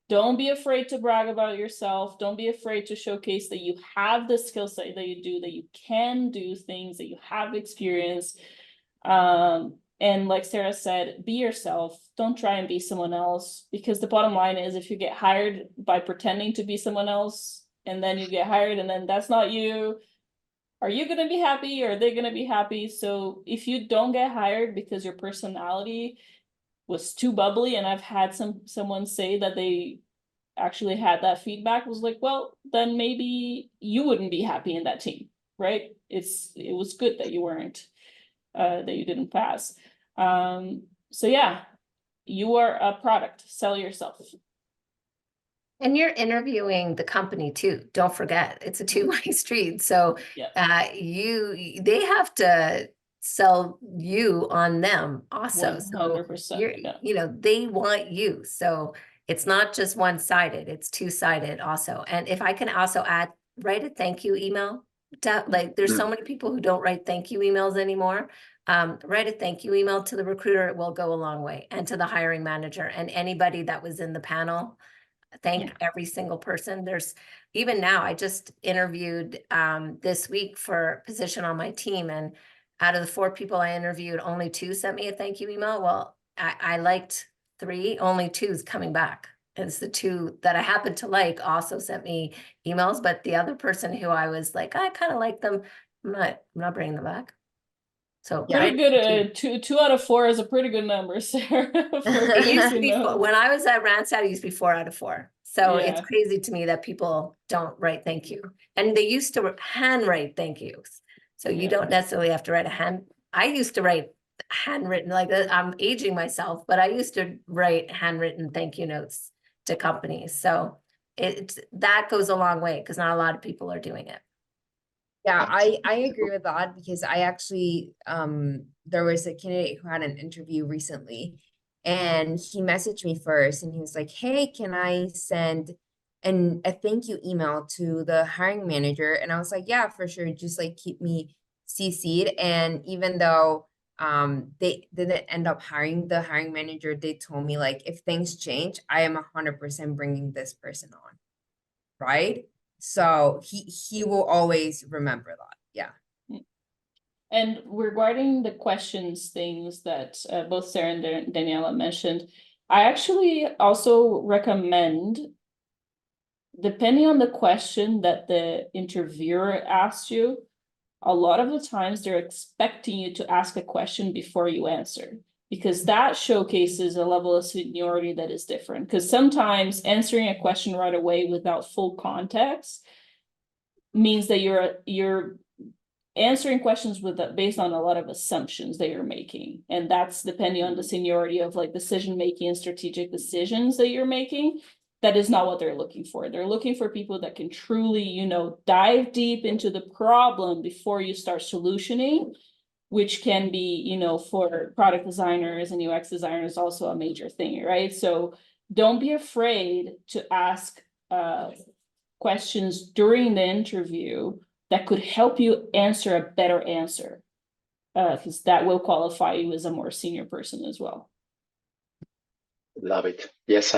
Don't be afraid to brag about yourself. Don't be afraid to showcase that you have the skill set that you do, that you can do things, that you have experience. And like Sara said, be yourself. Don't try and be someone else, because the bottom line is, if you get hired by pretending to be someone else and then you get hired and then that's not you, are you going to be happy or are they going to be happy? So if you don't get hired because your personality was too bubbly, and I've had someone say that they actually had that feedback, was like, well, then maybe you wouldn't be happy in that team, right? It was good that you weren't, that you didn't pass. So yeah, you are a product, sell yourself. And you're interviewing the company too. Don't forget, it's a two-way street. So Yeah. they have to sell you on them also. So 100%, yeah. they want you. So it's not just one-sided, it's two-sided also. And if I can also add, write a thank you email. Like, there's so many people who don't write thank you emails anymore. Write a thank you email to the recruiter. It will go a long way, and to the hiring manager and anybody that was in the panel. Thank every single person. There's even now, I just interviewed this week for a position on my team, and out of the 4 people I interviewed, only 2 sent me a thank you email. Well, I liked 3, only 2's coming back. And it's the 2 that I happen to like also sent me emails, but the other person who I was like, I kind of like them, I'm not bringing them back. So pretty good. 2 out of 4 is a pretty good number, Sarah. It used to be when I was at Randstad, it used to be 4 out of 4. So it's crazy to me that people don't write thank you. And they used to handwrite thank yous. So you don't necessarily have to write I used to write handwritten, like I'm aging myself, but I used to write handwritten thank you notes to companies. So that goes a long way, because not a lot of people are doing it. Yeah, I agree with that, because I actually, there was a candidate who had an interview recently, and he messaged me first and he was like, hey, can I send a thank you email to the hiring manager? And I was like, yeah, for sure. Just like keep me CC'd. And even though they didn't end up hiring the hiring manager, they told me, like, if things change, I am 100% bringing this person on, right? So he will always remember that. Yeah. And regarding the questions things that both Sara and Daniela mentioned, I actually also recommend, depending on the question that the interviewer asks you, a lot of the times they're expecting you to ask a question before you answer, because that showcases a level of seniority that is different. Because sometimes answering a question right away without full context means that you're answering questions based on a lot of assumptions that you're making, and that's depending on the seniority of like decision making and strategic decisions that you're making. That is not what they're looking for. They're looking for people that can truly, dive deep into the problem before you start solutioning, which can be, for product designers and UX designers also a major thing, right? So don't be afraid to ask questions during the interview that could help you answer a better answer, because that will qualify you as a more senior person as well. Love it. Yes,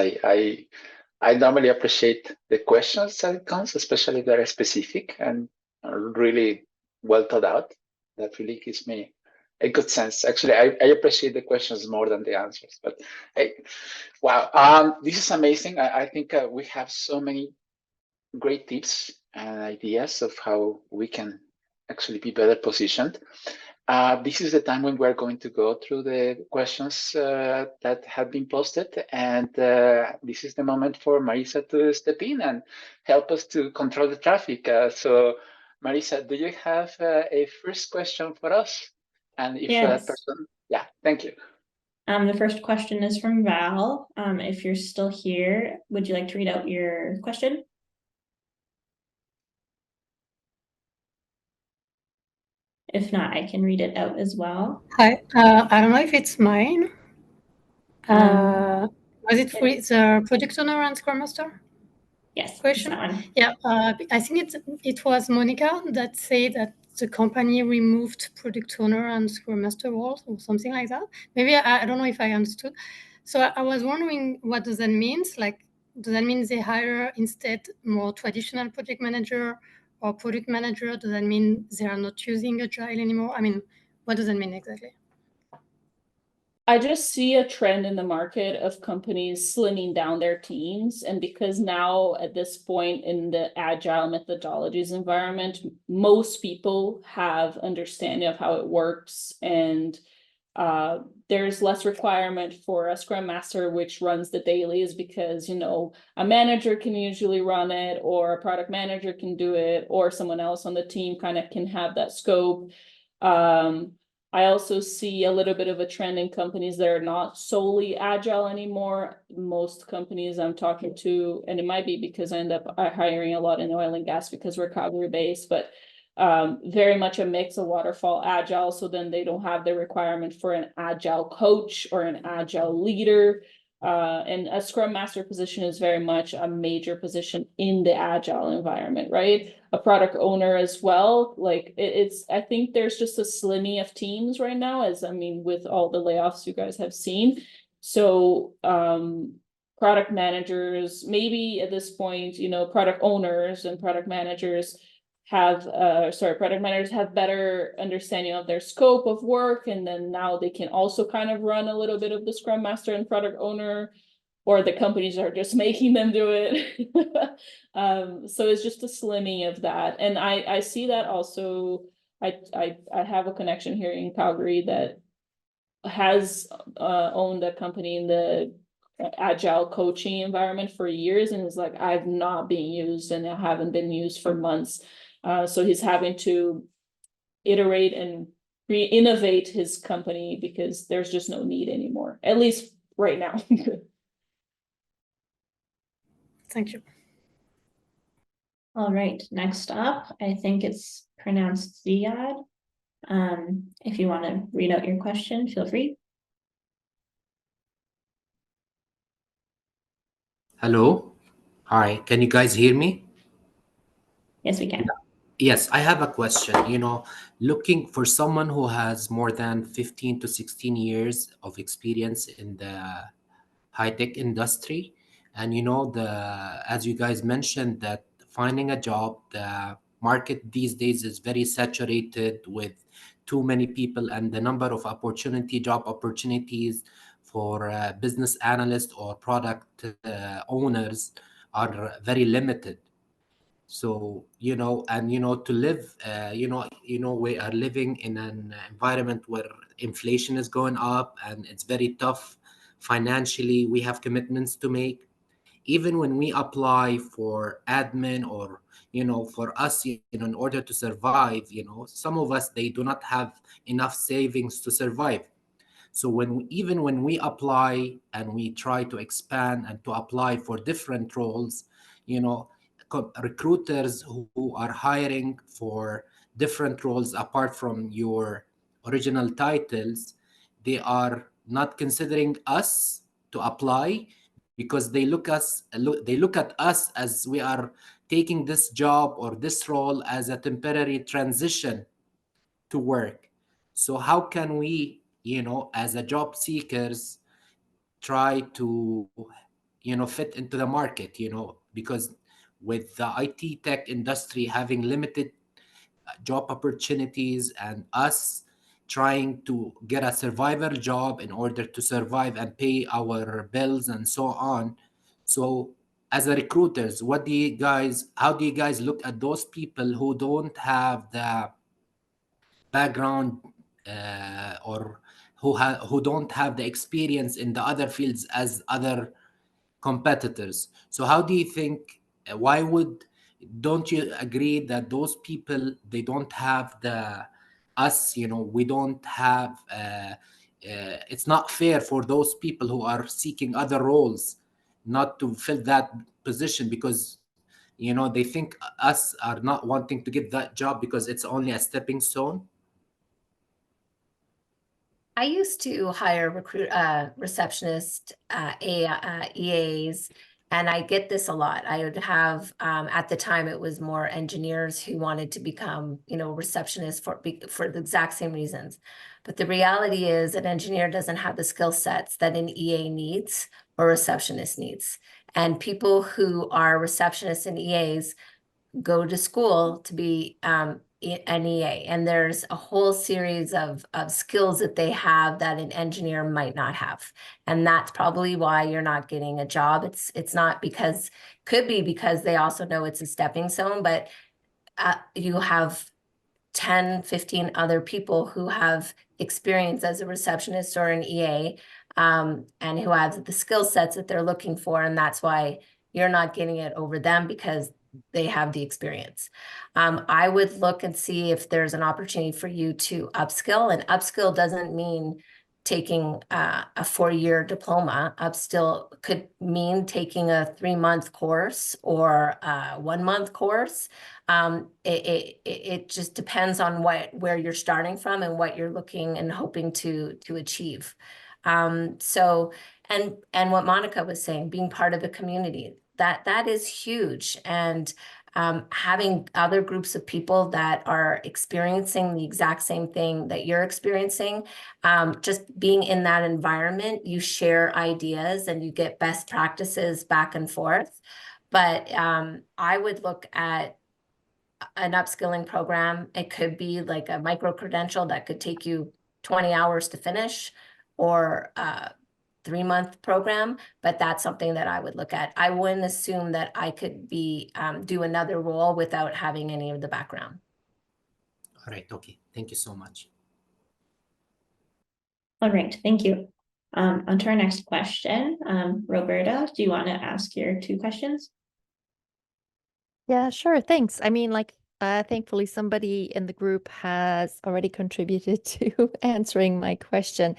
I normally appreciate the questions that it comes, especially if they're specific and really well thought out. That really gives me a good sense. Actually, I appreciate the questions more than the answers. But hey, wow, this is amazing. I think we have so many great tips and ideas of how we can actually be better positioned. This is the time when we're going to go through the questions that have been posted, and this is the moment for Marisa to step in and help us to control the traffic. So Marisa, do you have a first question for us? And if that person, thank you. The first question is from Val. If you're still here, would you like to read out your question? If not, I can read it out as well. Hi, I don't know if it's mine. Was it for the product owner and Scrum Master? Yes, question. that one. Yeah, I think it was Mônica that said that the company removed product owner and Scrum Master roles or something like that. Maybe I don't know if I understood. So I was wondering, what does that mean? Like, does that mean they hire instead more traditional project manager or product manager? Does that mean they are not using Agile anymore? I mean, what does that mean exactly? I just see a trend in the market of companies slimming down their teams. And because now at this point in the agile methodologies environment, most people have understanding of how it works, and there's less requirement for a scrum master which runs the dailies, because a manager can usually run it, or a product manager can do it, or someone else on the team kind of can have that scope. I also see a little bit of a trend in companies that are not solely agile anymore. Most companies I'm talking to, and it might be because I end up hiring a lot in oil and gas because we're Calgary based, but very much a mix of waterfall agile. So then they don't have the requirement for an agile coach or an agile leader. And a scrum master position is very much a major position in the agile environment, right? A product owner as well. Like I think there's just a slimming of teams right now, with all the layoffs you guys have seen. So product managers, maybe at this point, product owners and product managers product managers have better understanding of their scope of work, and then now they can also kind of run a little bit of the scrum master and product owner, or the companies are just making them do it. So it's just a slimming of that. And I see that also. I have a connection here in Calgary that has owned a company in the agile coaching environment for years, and is like, I've not been used and I haven't been used for months. So he's having to iterate and re-innovate his company because there's just no need anymore, at least right now. Thank you. All right, next up, I think it's pronounced Ziad. If you want to read out your question, feel free. Hello. Hi, can you guys hear me? Yes, we can. Yes, I have a question. Looking for someone who has more than 15 to 16 years of experience in the high-tech industry. And as you guys mentioned, that finding a job, the market these days is very saturated with too many people, and the number of job opportunities for business analysts or product owners are very limited. So to live, we are living in an environment where inflation is going up and it's very tough financially. We have commitments to make. Even when we apply for admin, or for us, in order to survive, some of us, they do not have enough savings to survive. So even when we apply and we try to expand and to apply for different roles, recruiters who are hiring for different roles apart from your original titles, they are not considering us to apply, because they look at us as we are taking this job or this role as a temporary transition to work. So how can we, as a job seekers, try to fit into the market, because with the IT tech industry having limited job opportunities, and us trying to get a survival job in order to survive and pay our bills and so on. So as a recruiters, how do you guys look at those people who don't have the background, or who don't have the experience in the other fields as other competitors? So how do you think, don't you agree that those people, they don't have we don't have, it's not fair for those people who are seeking other roles not to fill that position, because they think us are not wanting to get that job because it's only a stepping stone? I used to hire receptionist EAs, And I get this a lot. I would have, at the time, it was more engineers who wanted to become, receptionists for the exact same reasons. But the reality is an engineer doesn't have the skill sets that an EA needs or receptionist needs. And people who are receptionists and EAs go to school to be an EA, and there's a whole series of skills that they have that an engineer might not have, and that's probably why you're not getting a job. It's not because, could be because they also know it's a stepping stone, but you have 10, 15 other people who have experience as a receptionist or an EA, and who have the skill sets that they're looking for, and that's why you're not getting it over them, because they have the experience. I would look and see if there's an opportunity for you to upskill, and upskill doesn't mean taking a 4-year diploma. Upskill could mean taking a 3-month course or a 1-month course. It just depends on where you're starting from and what you're looking and hoping to achieve. So, and what Mônica was saying, being part of the community, that is huge. And having other groups of people that are experiencing the exact same thing that you're experiencing, just being in that environment, you share ideas and you get best practices back and forth. But I would look at an upskilling program. It could be like a micro credential that could take you 20 hours to finish, or 3-month program, but that's something that I would look at. I wouldn't assume that I could be do another role without having any of the background. All right. Okay. Thank you so much. All right, thank you. On to our next question. Roberta, do you want to ask your 2 questions? Yeah, sure. Thanks. I mean, thankfully somebody in the group has already contributed to answering my question.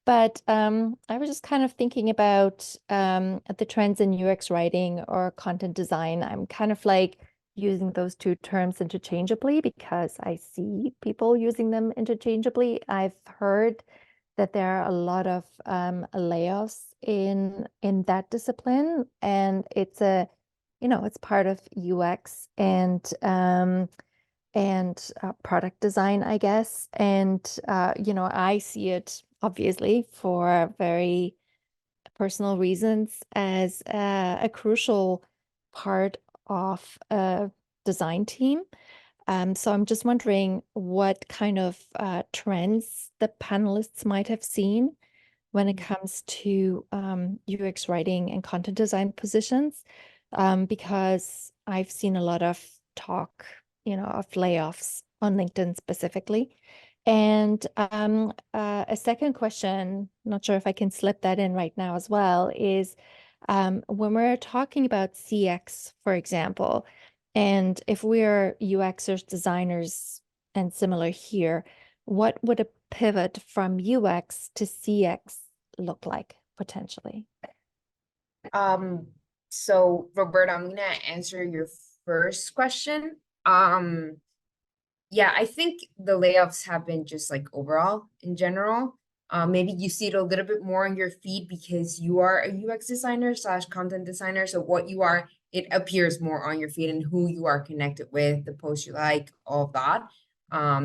But I was just kind of thinking about the trends in UX writing or content design. I'm kind of like using those 2 terms interchangeably because I see people using them interchangeably. I've heard that there are a lot of layoffs in that discipline, and it's it's part of UX and product design, I guess. And I see it obviously for very personal reasons as a crucial part of a design team. So I'm just wondering what kind of trends the panelists might have seen when it comes to UX writing and content design positions, because I've seen a lot of talk, of layoffs on LinkedIn specifically. And a second question, not sure if I can slip that in right now as well, is when we're talking about CX, for example, and if we're UXers, designers, and similar here, what would a pivot from UX to CX look like potentially? So Roberta, I'm gonna answer your first question. Yeah, I think the layoffs have been just like overall in general. Maybe you see it a little bit more on your feed because you are a UX designer / content designer. So what you are, it appears more on your feed and who you are connected with, the posts you like, all of that.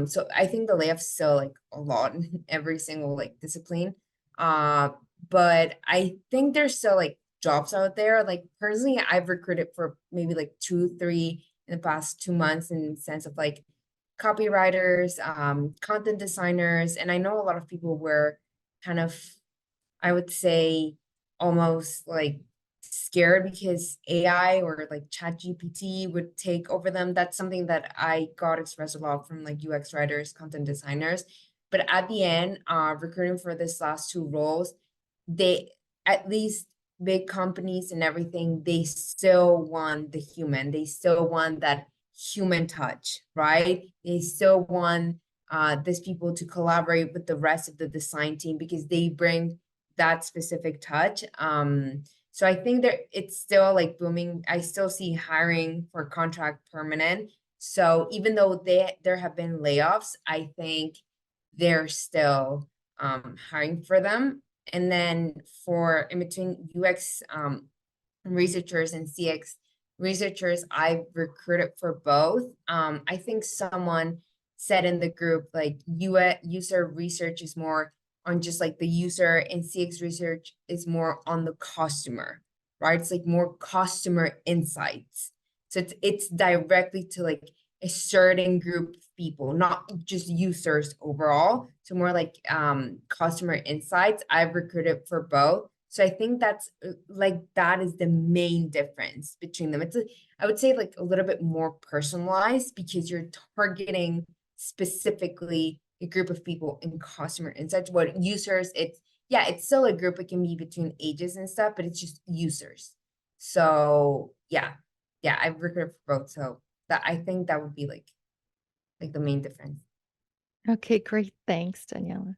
So I think the layoffs still like a lot in every single like discipline. But I think there's still like jobs out there. Like personally, I've recruited for maybe like 2, 3 in the past 2 months in the sense of like copywriters, content designers, and I know a lot of people were kind of, I would say, almost like scared because AI or like ChatGPT would take over them. That's something that I got expressed a lot from like UX writers, content designers. But at the end, recruiting for this last 2 roles, they, at least big companies and everything, they still want the human. They still want that human touch, right? They still want these people to collaborate with the rest of the design team because they bring that specific touch. So I think that it's still like booming. I still see hiring for contract permanent. So even though there have been layoffs, I think they're still hiring for them. And then for in between UX researchers and CX researchers. I've recruited for both. I think someone said in the group, like user research is more on just like the user, and CX research is more on the customer, right? It's like more customer insights. So it's directly to like a certain group of people, not just users overall. So more like customer insights. I've recruited for both. So I think that's like, that is the main difference between them. I would say like a little bit more personalized, because you're targeting specifically a group of people in customer insights. What users, it's still a group. It can be between ages and stuff, but it's just users. So yeah, I've recruited for both. So that, I think that would be like the main difference. Okay, great. Thanks, Daniela.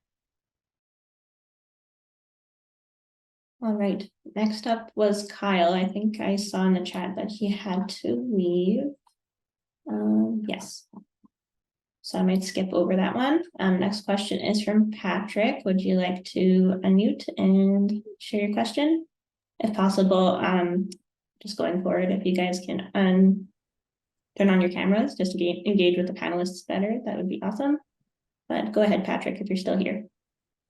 All right, next up was Kyle. I think I saw in the chat that he had to leave. Yes. So I might skip over that one. Next question is from Patrick. Would you like to unmute and share your question? If possible, just going forward, if you guys can turn on your cameras, just to engage with the panelists better, that would be awesome. But go ahead, Patrick, if you're still here.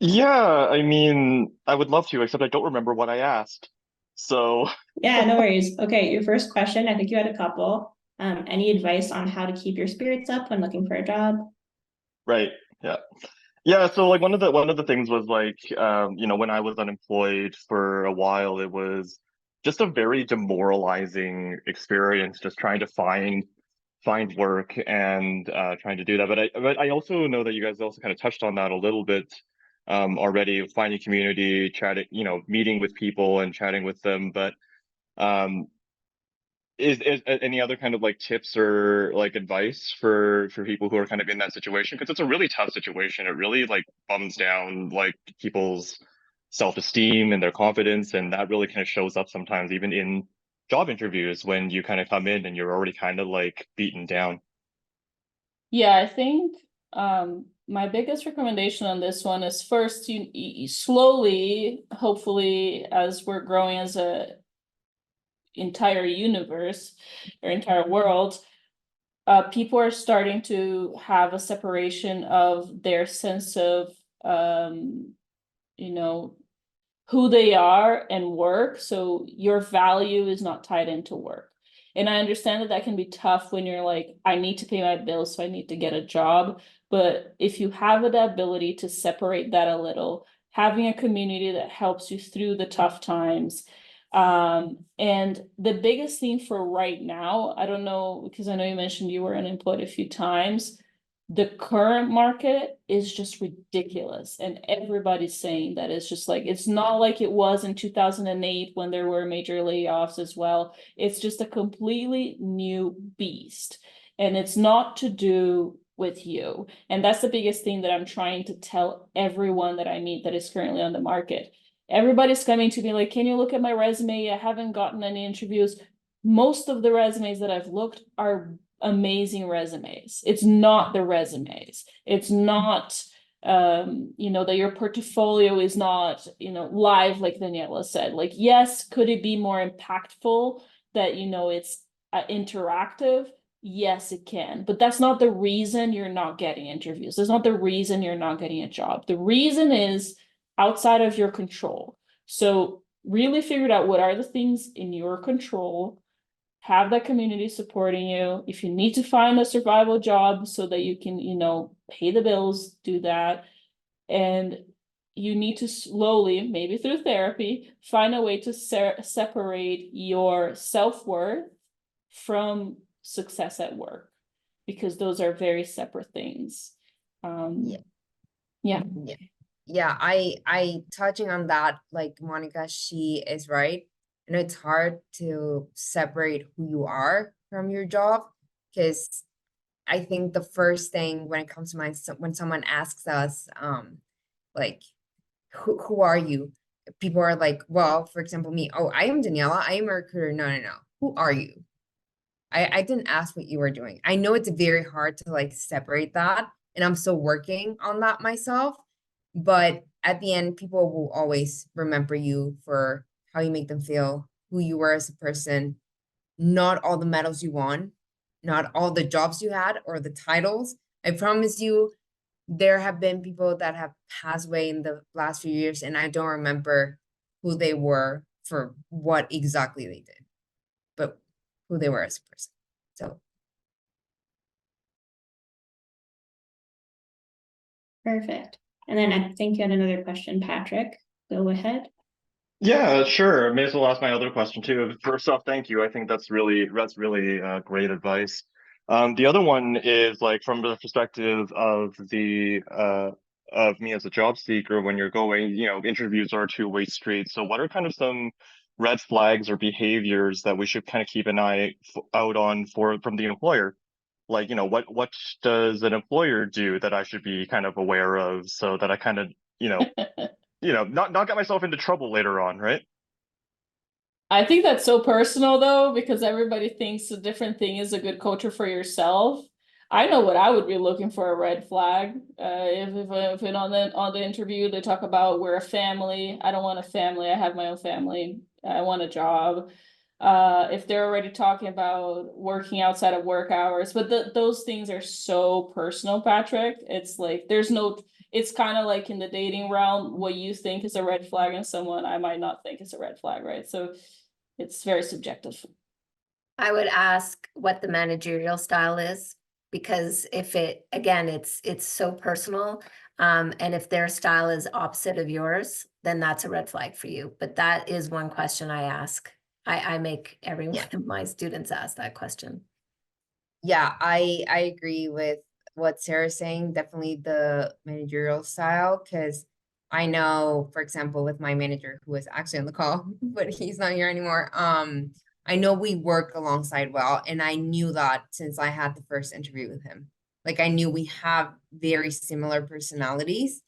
Yeah, I mean, I would love to, except I don't remember what I asked. So Yeah, no worries. Okay, your first question, I think you had a couple. Any advice on how to keep your spirits up when looking for a job? right, yeah. So like one of the things was like, when I was unemployed for a while, it was just a very demoralizing experience, just trying to find work and trying to do that. But I also know that you guys also kind of touched on that a little bit already, finding community, chatting, meeting with people and chatting with them. But is any other kind of like tips or like advice for people who are kind of in that situation? Because it's a really tough situation. It really like bums down like people's self-esteem and their confidence, and that really kind of shows up sometimes even in job interviews when you kind of come in and you're already kind of like beaten down. Yeah, I think my biggest recommendation on this one is first, you slowly, hopefully, as we're growing as a entire universe or entire world, people are starting to have a separation of their sense of who they are and work. So your value is not tied into work. And I understand that that can be tough when you're like, I need to pay my bills, so I need to get a job. But if you have the ability to separate that a little, having a community that helps you through the tough times. And the biggest thing for right now, I don't know, because I know you mentioned you were unemployed a few times. The current market is just ridiculous, and everybody's saying that. It's just like, it's not like it was in 2008 when there were major layoffs as well. It's just a completely new beast, and it's not to do with you. And that's the biggest thing that I'm trying to tell everyone that I meet that is currently on the market. Everybody's coming to me like, can you look at my resume? I haven't gotten any interviews. Most of the resumes that I've looked are amazing resumes. It's not the resumes. It's not, that your portfolio is not, live, like Daniela said. Like, yes, could it be more impactful that, it's interactive? Yes, it can. But that's not the reason you're not getting interviews. That's not the reason you're not getting a job. The reason is outside of your control. So really figure out what are the things in your control. Have that community supporting you. If you need to find a survival job so that you can, pay the bills, do that. And you need to slowly, maybe through therapy, find a way to separate your self-worth from success at work, because those are very separate things. Yeah. I touching on that, like Mônica, she is right. I know it's hard to separate who you are from your job, because I think the first thing when it comes to mind, when someone asks us, like, who are you? People are like, well, for example, me, oh, I am Daniela, I am a recruiter. No. Who are you? I didn't ask what you were doing. I know it's very hard to like separate that, and I'm still working on that myself. But at the end, people will always remember you for how you make them feel, who you were as a person, not all the medals you won, not all the jobs you had or the titles. I promise you, there have been people that have passed away in the last few years, and I don't remember who they were for what exactly they did, but who they were as a person. So Perfect. And then I think you had another question, Patrick. Go ahead. Yeah, sure. May as well ask my other question too. First off, thank you. I think that's really great advice. The other one is like from the perspective of the of me as a job seeker. When you're going, you know, interviews are a two-way street. So what are kind of some red flags or behaviors that we should kind of keep an eye out on from the employer? Like, you know, what does an employer do that I should be kind of aware of so that I kind of, you know, not get myself into trouble later on, right? I think that's so personal though, because everybody thinks a different thing is a good culture for yourself. I know what I would be looking for a red flag. If on the interview they talk about we're a family, I don't want a family. I have my own family. I want a job. If they're already talking about working outside of work hours, but those things are so personal, Patrick. It's like it's kind of like in the dating realm, what you think is a red flag in someone, I might not think is a red flag, right? So it's very subjective. I would ask what the managerial style is, because if it's so personal. And if their style is opposite of yours, then that's a red flag for you. But that is one question I ask. I make every one of my students ask that question. yeah, I agree with what Sarah's saying. Definitely the managerial style, because I know, for example, with my manager who is actually on the call, but he's not here anymore. I know we work alongside well, and I knew that since I had the first interview with him. Like I knew we have very similar personalities.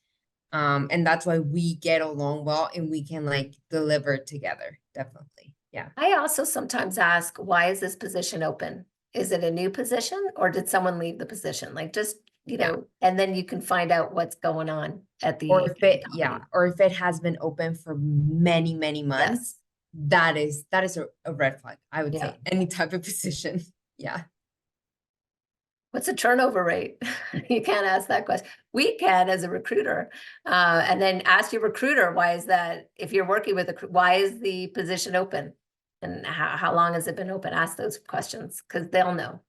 And that's why we get along well and we can like deliver together. Definitely. Yeah. I also sometimes ask, why is this position open? Is it a new position or did someone leave the position? Like just, and then you can find out what's going on at the Or if it, company. or if it has been open for many, many months, Yes. that is a red flag, I would say, any type of position. Yeah. What's the turnover rate? You can't ask that question. We can as a recruiter, and then ask your recruiter, why is that? If you're working with why is the position open? And how long has it been open? Ask those questions because they'll know.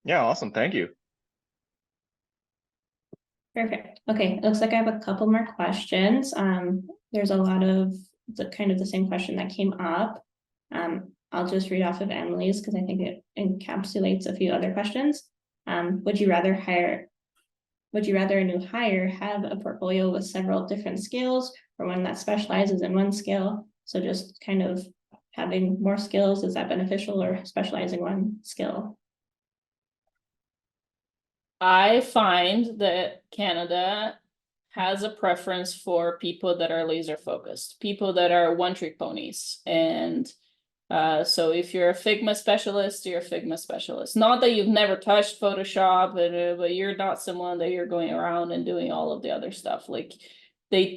Yeah, awesome. Thank you. Perfect. Okay, it looks like I have a couple more questions. There's a lot of the same question that came up. I'll just read off of Emily's because I think it encapsulates a few other questions. Would you rather a new hire have a portfolio with several different skills or one that specializes in one skill? So just kind of having more skills, is that beneficial, or specializing one skill? I find that Canada has a preference for people that are laser focused, people that are one-trick ponies. And so if you're a Figma specialist, you're a Figma specialist. Not that you've never touched Photoshop, but you're not someone that you're going around and doing all of the other stuff. Like the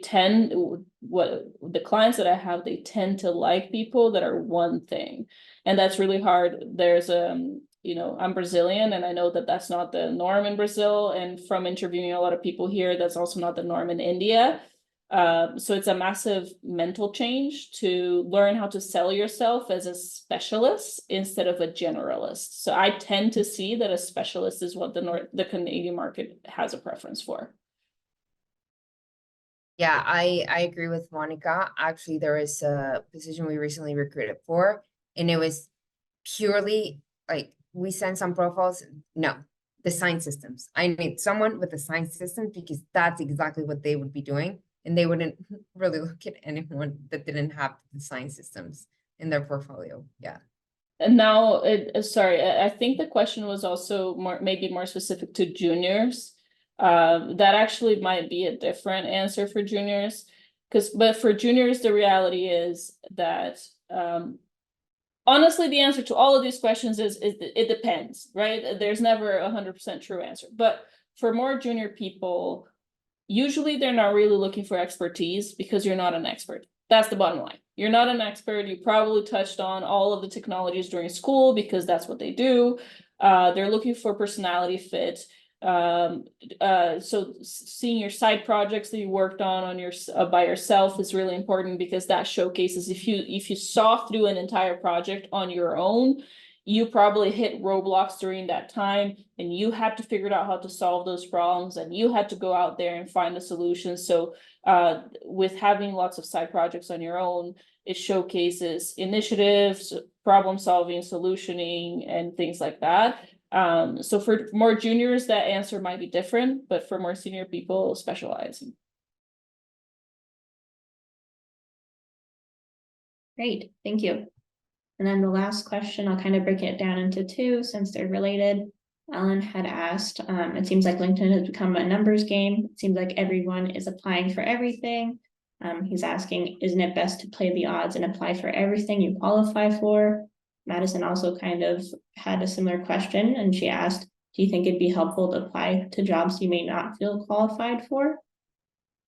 clients that I have, they tend to like people that are one thing. And that's really hard. There's I'm Brazilian, and I know that that's not the norm in Brazil. And from interviewing a lot of people here, that's also not the norm in India. So it's a massive mental change to learn how to sell yourself as a specialist instead of a generalist. So I tend to see that a specialist is what the Canadian market has a preference for. Yeah, I agree with Mônica. Actually, there is a position we recently recruited for, and it was purely like we sent some profiles. No, design systems. I need someone with design systems because that's exactly what they would be doing. And they wouldn't really look at anyone that didn't have design systems in their portfolio. Yeah. And now, sorry, I think the question was also maybe more specific to juniors. That actually might be a different answer for juniors, but for juniors, the reality is that honestly, the answer to all of these questions is it depends, right? There's never 100% true answer. But for more junior people, usually they're not really looking for expertise because you're not an expert. That's the bottom line. You're not an expert. You probably touched on all of the technologies during school because that's what they do. They're looking for personality fit. So seeing your side projects that you worked on your by yourself is really important, because that showcases if you saw through an entire project on your own, you probably hit roadblocks during that time, and you had to figure out how to solve those problems, and you had to go out there and find the solutions. So with having lots of side projects on your own, it showcases initiatives, problem solving, solutioning, and things like that. So for more juniors, that answer might be different, but for more senior people, specializing. Great, thank you. And then the last question, I'll kind of break it down into two since they're related. Ellen had asked, it seems like LinkedIn has become a numbers game. It seems like everyone is applying for everything. He's asking, isn't it best to play the odds and apply for everything you qualify for? Madison also kind of had a similar question, and she asked, do you think it'd be helpful to apply to jobs you may not feel qualified for?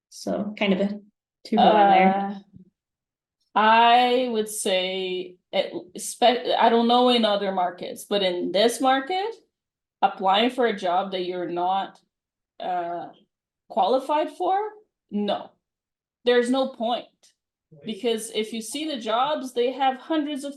So kind of a two-for-one there. I would say, I don't know in other markets, but in this market, applying for a job that you're not qualified for, no, there's no point. Because if you see the jobs, they have hundreds of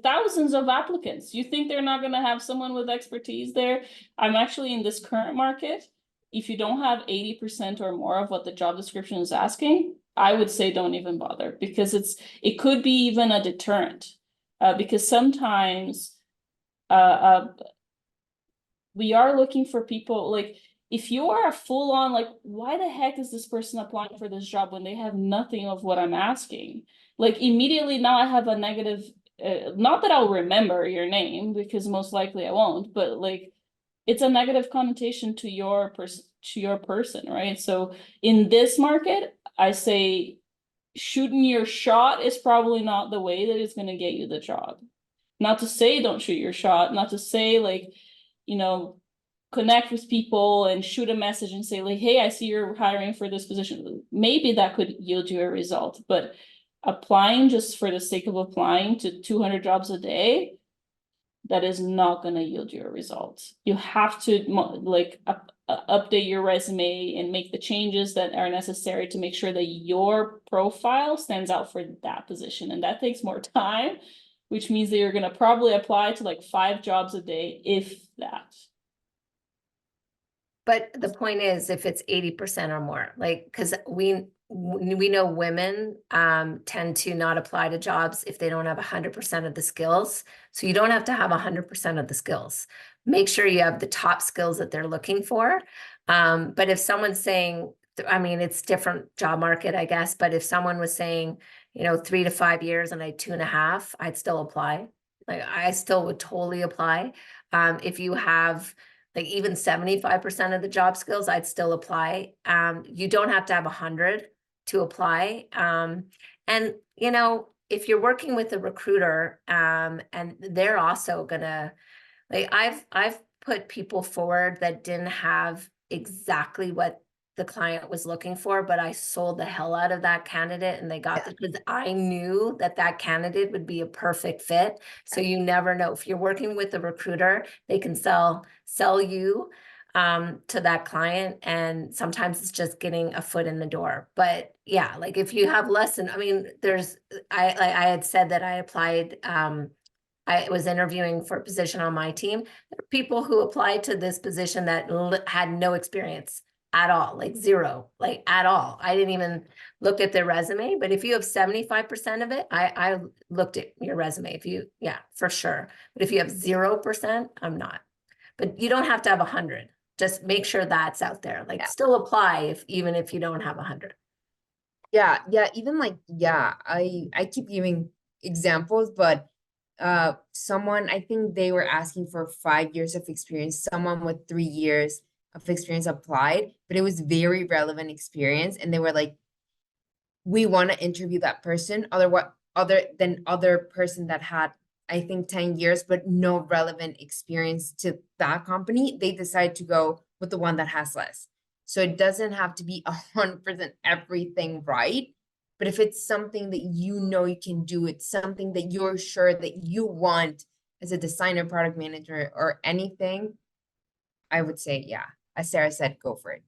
thousands of applicants. You think they're not going to have someone with expertise there? I'm actually in this current market. If you don't have 80% or more of what the job description is asking, I would say don't even bother, because it could be even a deterrent. Because sometimes we are looking for people, like, if you are a full on, like, why the heck is this person applying for this job when they have nothing of what I'm asking? Like, immediately now I have a negative, not that I'll remember your name, because most likely I won't, but like, it's a negative connotation to your person, right? So in this market, I say shooting your shot is probably not the way that it's going to get you the job. Not to say don't shoot your shot, not to say, like, you know, connect with people and shoot a message and say, like, hey, I see you're hiring for this position. Maybe that could yield you a result, but applying just for the sake of applying to 200 jobs a day, that is not going to yield you a result. You have to like update your resume and make the changes that are necessary to make sure that your profile stands out for that position. And that takes more time, which means that you're going to probably apply to like 5 jobs a day, if that. But the point is, if it's 80% or more, like, because we know women tend to not apply to jobs if they don't have 100% of the skills. So you don't have to have 100% of the skills. Make sure you have the top skills that they're looking for. But if someone's saying, I mean, it's different job market, I guess, but if someone was saying, you know, 3 to 5 years and I 2.5, I'd still apply. Like, I still would totally apply. If you have like even 75% of the job skills, I'd still apply. You don't have to have 100 to apply. And, you know, if you're working with a recruiter, and they're also gonna, like, I've put people forward that didn't have exactly what the client was looking for, but I sold the hell out of that candidate and they got it because I knew that that candidate would be a perfect fit. So you never know. If you're working with a recruiter, they can sell you to that client, and sometimes it's just getting a foot in the door. But yeah, like if you have less than, I mean, I had said that I applied, I was interviewing for a position on my team. There are people who applied to this position that had no experience at all, like zero, like at all. I didn't even look at their resume, but if you have 75% of it, I looked at your resume. Yeah, for sure. But if you have 0%, I'm not. But you don't have to have 100. Just make sure that's out there. Like, still apply even if you don't have 100. Yeah, even like, I keep giving examples, but someone, I think they were asking for 5 years of experience, someone with 3 years of experience applied, but it was very relevant experience, and they were like, we want to interview that person, other than other person that had, I think, 10 years but no relevant experience to that company. They decide to go with the one that has less. So it doesn't have to be 100% everything right. But if it's something that you know you can do, it's something that you're sure that you want as a designer, product manager, or anything, I would say, yeah, as Sarah said, go for it.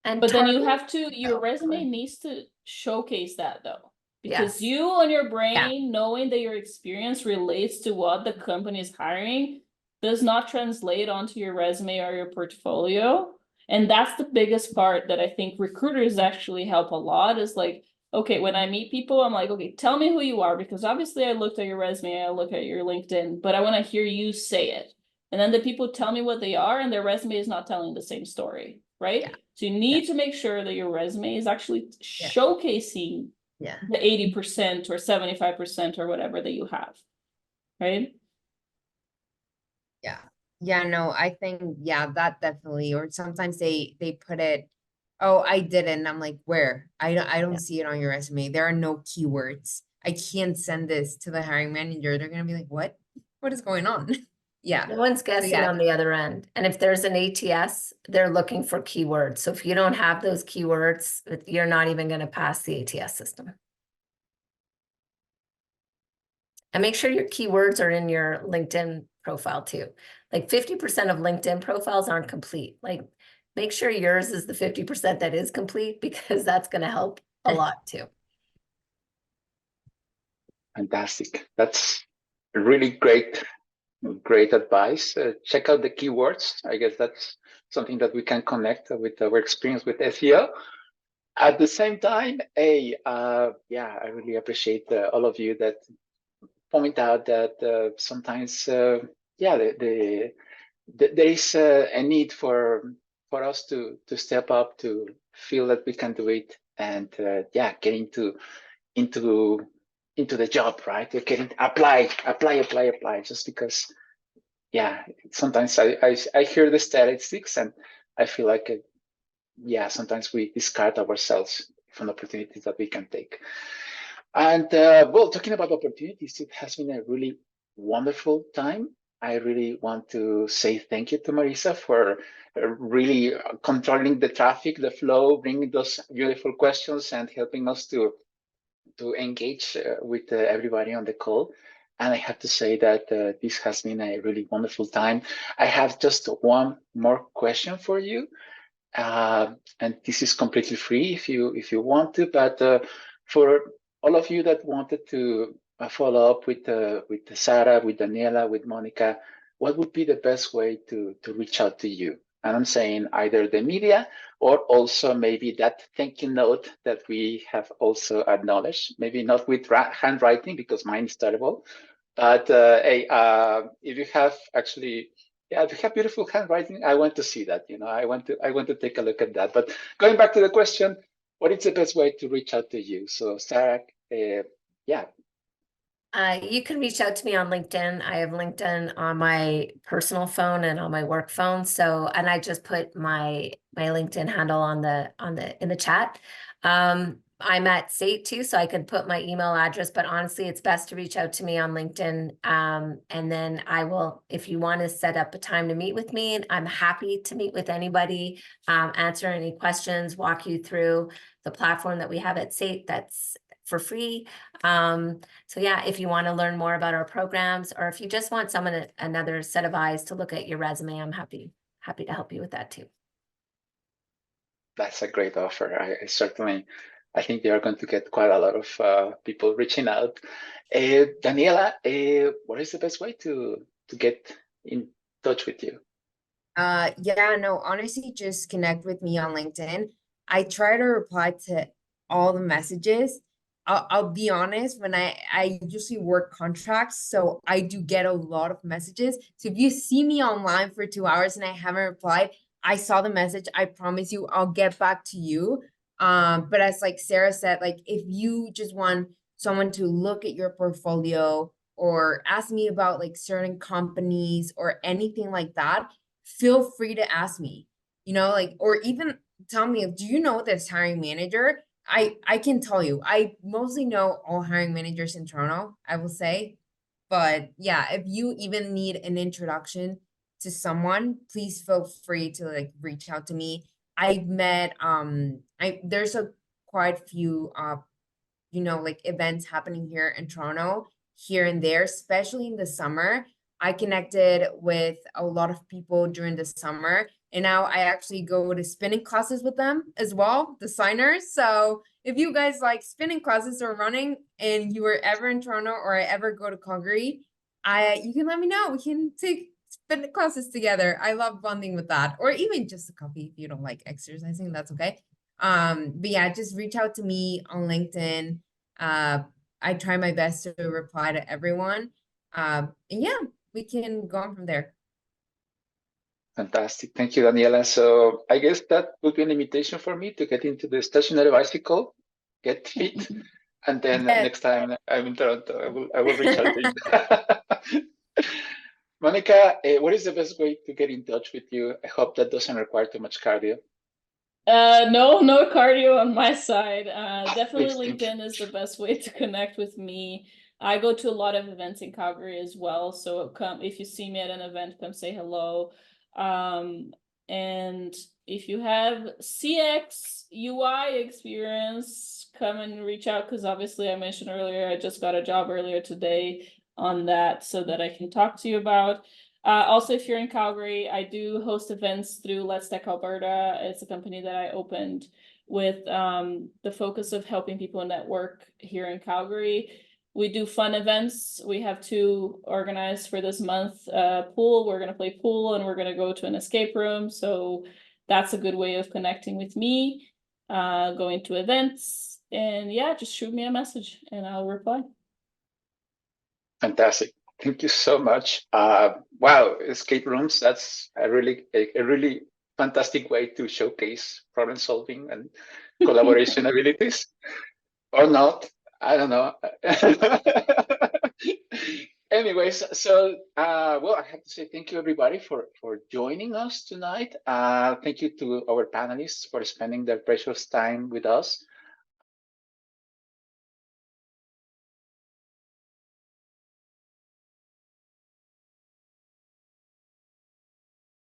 And But then you target- have to, your Oh, go resume ahead. needs to showcase that though. Yes. Because you on your brain, knowing that your experience relates to what the company is hiring, does not translate onto your resume or your portfolio. And that's the biggest part that I think recruiters actually help a lot, is like, okay, when I meet people, I'm like, okay, tell me who you are, because obviously I looked at your resume, I look at your LinkedIn, but I want to hear you say it. And then the people tell me what they are, and their resume is not telling the same story, right? Yeah. So you need to make sure that your resume is actually showcasing Yeah. the 80% or 75% or whatever that you have, right? Yeah, no, I think, yeah, that definitely, or sometimes they put it, oh, I didn't, I'm like, where? I don't see it on your resume. There are no keywords. I can't send this to the hiring manager. They're gonna be like, what is going on? Yeah. No one's guessing yeah. on the other end. And if there's an ATS, they're looking for keywords. So if you don't have those keywords, you're not even going to pass the ATS system. And make sure your keywords are in your LinkedIn profile too. Like 50% of LinkedIn profiles aren't complete. Like make sure yours is the 50% that is complete, because that's going to help a lot too. Fantastic. That's really great advice. Check out the keywords. I guess that's something that we can connect with our experience with SEO. At the same time, yeah, I really appreciate all of you that point out that sometimes, yeah, there is a need for us to step up, to feel that we can do it, and yeah, get into the job, right? Getting apply, just because, yeah, sometimes I hear the statistics and I feel like, yeah, sometimes we discard ourselves from opportunities that we can take. And well, talking about opportunities, it has been a really wonderful time. I really want to say thank you to Marisa for really controlling the traffic, the flow, bringing those beautiful questions and helping us to engage with everybody on the call. And I have to say that this has been a really wonderful time. I have just one more question for you. And this is completely free if you want to, but for all of you that wanted to follow up with Sara, with Daniela, with Mônica, what would be the best way to reach out to you? And I'm saying either the media or also maybe that thank you note that we have also acknowledged, maybe not with handwriting because mine is terrible, but hey, if you have actually, yeah, if you have beautiful handwriting, I want to see that. You know, I want to take a look at that. But going back to the question, what is the best way to reach out to you? So, Sara, yeah. You can reach out to me on LinkedIn. I have LinkedIn on my personal phone and on my work phone. So, and I just put my LinkedIn handle in the chat. I'm at State too, so I could put my email address, but honestly, it's best to reach out to me on LinkedIn. And then I will, if you want to set up a time to meet with me, I'm happy to meet with anybody, answer any questions, walk you through the platform that we have at State that's for free. So yeah, if you want to learn more about our programs, or if you just want another set of eyes to look at your resume, I'm happy to help you with that too. That's a great offer. I think they are going to get quite a lot of people reaching out. Daniela, what is the best way to get in touch with you? Yeah, no, honestly, just connect with me on LinkedIn. I try to reply to all the messages. I'll be honest, when I usually work contracts, so I do get a lot of messages. So if you see me online for 2 hours and I haven't replied, I saw the message. I promise you, I'll get back to you. But as like Sara said, like if you just want someone to look at your portfolio or ask me about like certain companies or anything like that, feel free to ask me, you know, like, or even tell me, do you know this hiring manager? I can tell you, I mostly know all hiring managers in Toronto, I will say. But yeah, if you even need an introduction to someone, please feel free to like reach out to me. I've met there's a quite few like events happening here in Toronto, here and there, especially in the summer. I connected with a lot of people during the summer, and now I actually go to spinning classes with them as well, the signers. So if you guys like spinning classes or running and you were ever in Toronto or ever go to Calgary, you can let me know. We can take spinning classes together. I love bonding with that, or even just a coffee if you don't like exercising, that's okay. But yeah, just reach out to me on LinkedIn. I try my best to reply to everyone. And yeah, we can go on from there. Fantastic. Thank you, Daniela. So I guess that would be an invitation for me to get into the stationary bicycle, get fit, and then next time I'm in Toronto, I will reach out to you. Mônica, what is the best way to get in touch with you? I hope that doesn't require too much cardio. No cardio on my side. Definitely Please, LinkedIn is the best way to connect with me. I go to a lot of events in Calgary as well, so come if you see me at an event, come say hello. And if you have CX UI experience, come and reach out, because obviously I mentioned earlier, I just got a job earlier today on that so that I can talk to you about. Also, if you're in Calgary, I do host events through Let's Tech Alberta. It's a company that I opened with the focus of helping people network here in Calgary. We do fun events. We have 2 organized for this month. Pool, we're going to play pool, and we're going to go to an escape room. So that's a good way of connecting with me, going to events. And yeah, just shoot me a message and I'll reply. Fantastic. Thank you so much. Wow, escape rooms, that's a really fantastic way to showcase problem solving and collaboration abilities. Or not, I don't know. Anyways, so well, I have to say thank you everybody for joining us tonight. Thank you to our panelists for spending their precious time with us.